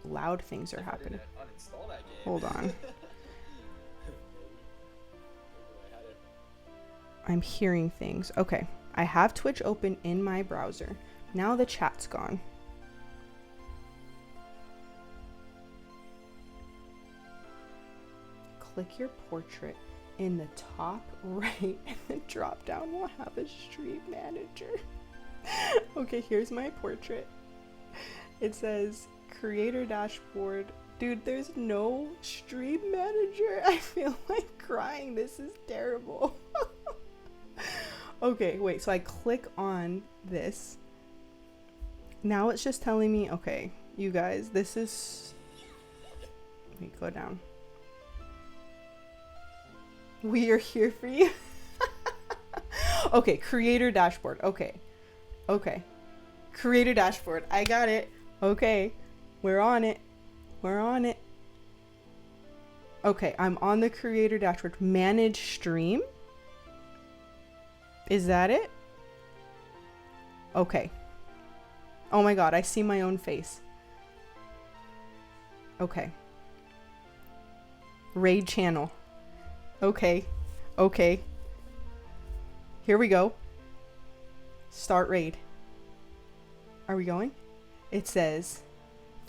Loud things are happening. Uninstall that game. Hold on. I'm hearing things. Okay. I have Twitch open in my browser. Now the chat's gone. Click your portrait. In the top right and the drop down will have a stream manager. Okay, here's my portrait. It says creator dashboard. Dude, there's no stream manager. I feel like crying. This is terrible. Okay, wait, so I click on this. Now it's just telling me, okay, you guys, this is... Let me go down. We are here for you. Okay, creator dashboard. Okay. Okay. Creator dashboard. I got it. Okay. We're on it. We're on it. Okay, I'm on the creator dashboard. Manage stream. Is that it? Okay. Oh my god, I see my own face. Okay. Raid channel. Okay. Okay. Here we go. Start raid. Are we going? It says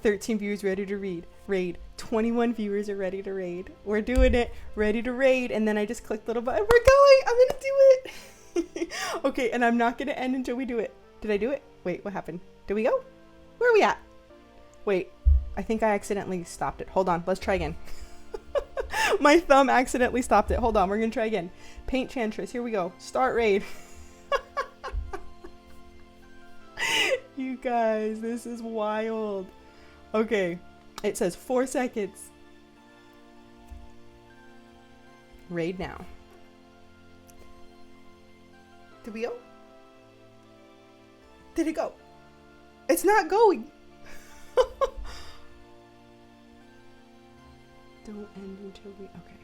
13 viewers ready to raid. 21 viewers are ready to raid. We're doing it. Ready to raid. And then I just click the little button. We're going. I'm going to do it. Okay. And I'm not going to end until we do it. Did I do it? Wait, what happened? Did we go? Where are we at? Wait. I think I accidentally stopped it. Hold on. Let's try again. My thumb accidentally stopped it. Hold on. We're going to try again. Paint Chantress. Here we go. Start raid. You guys, this is wild. Okay. It says 4 seconds. Raid now. Did we go? Did it go? It's not going. Don't end until we... Okay.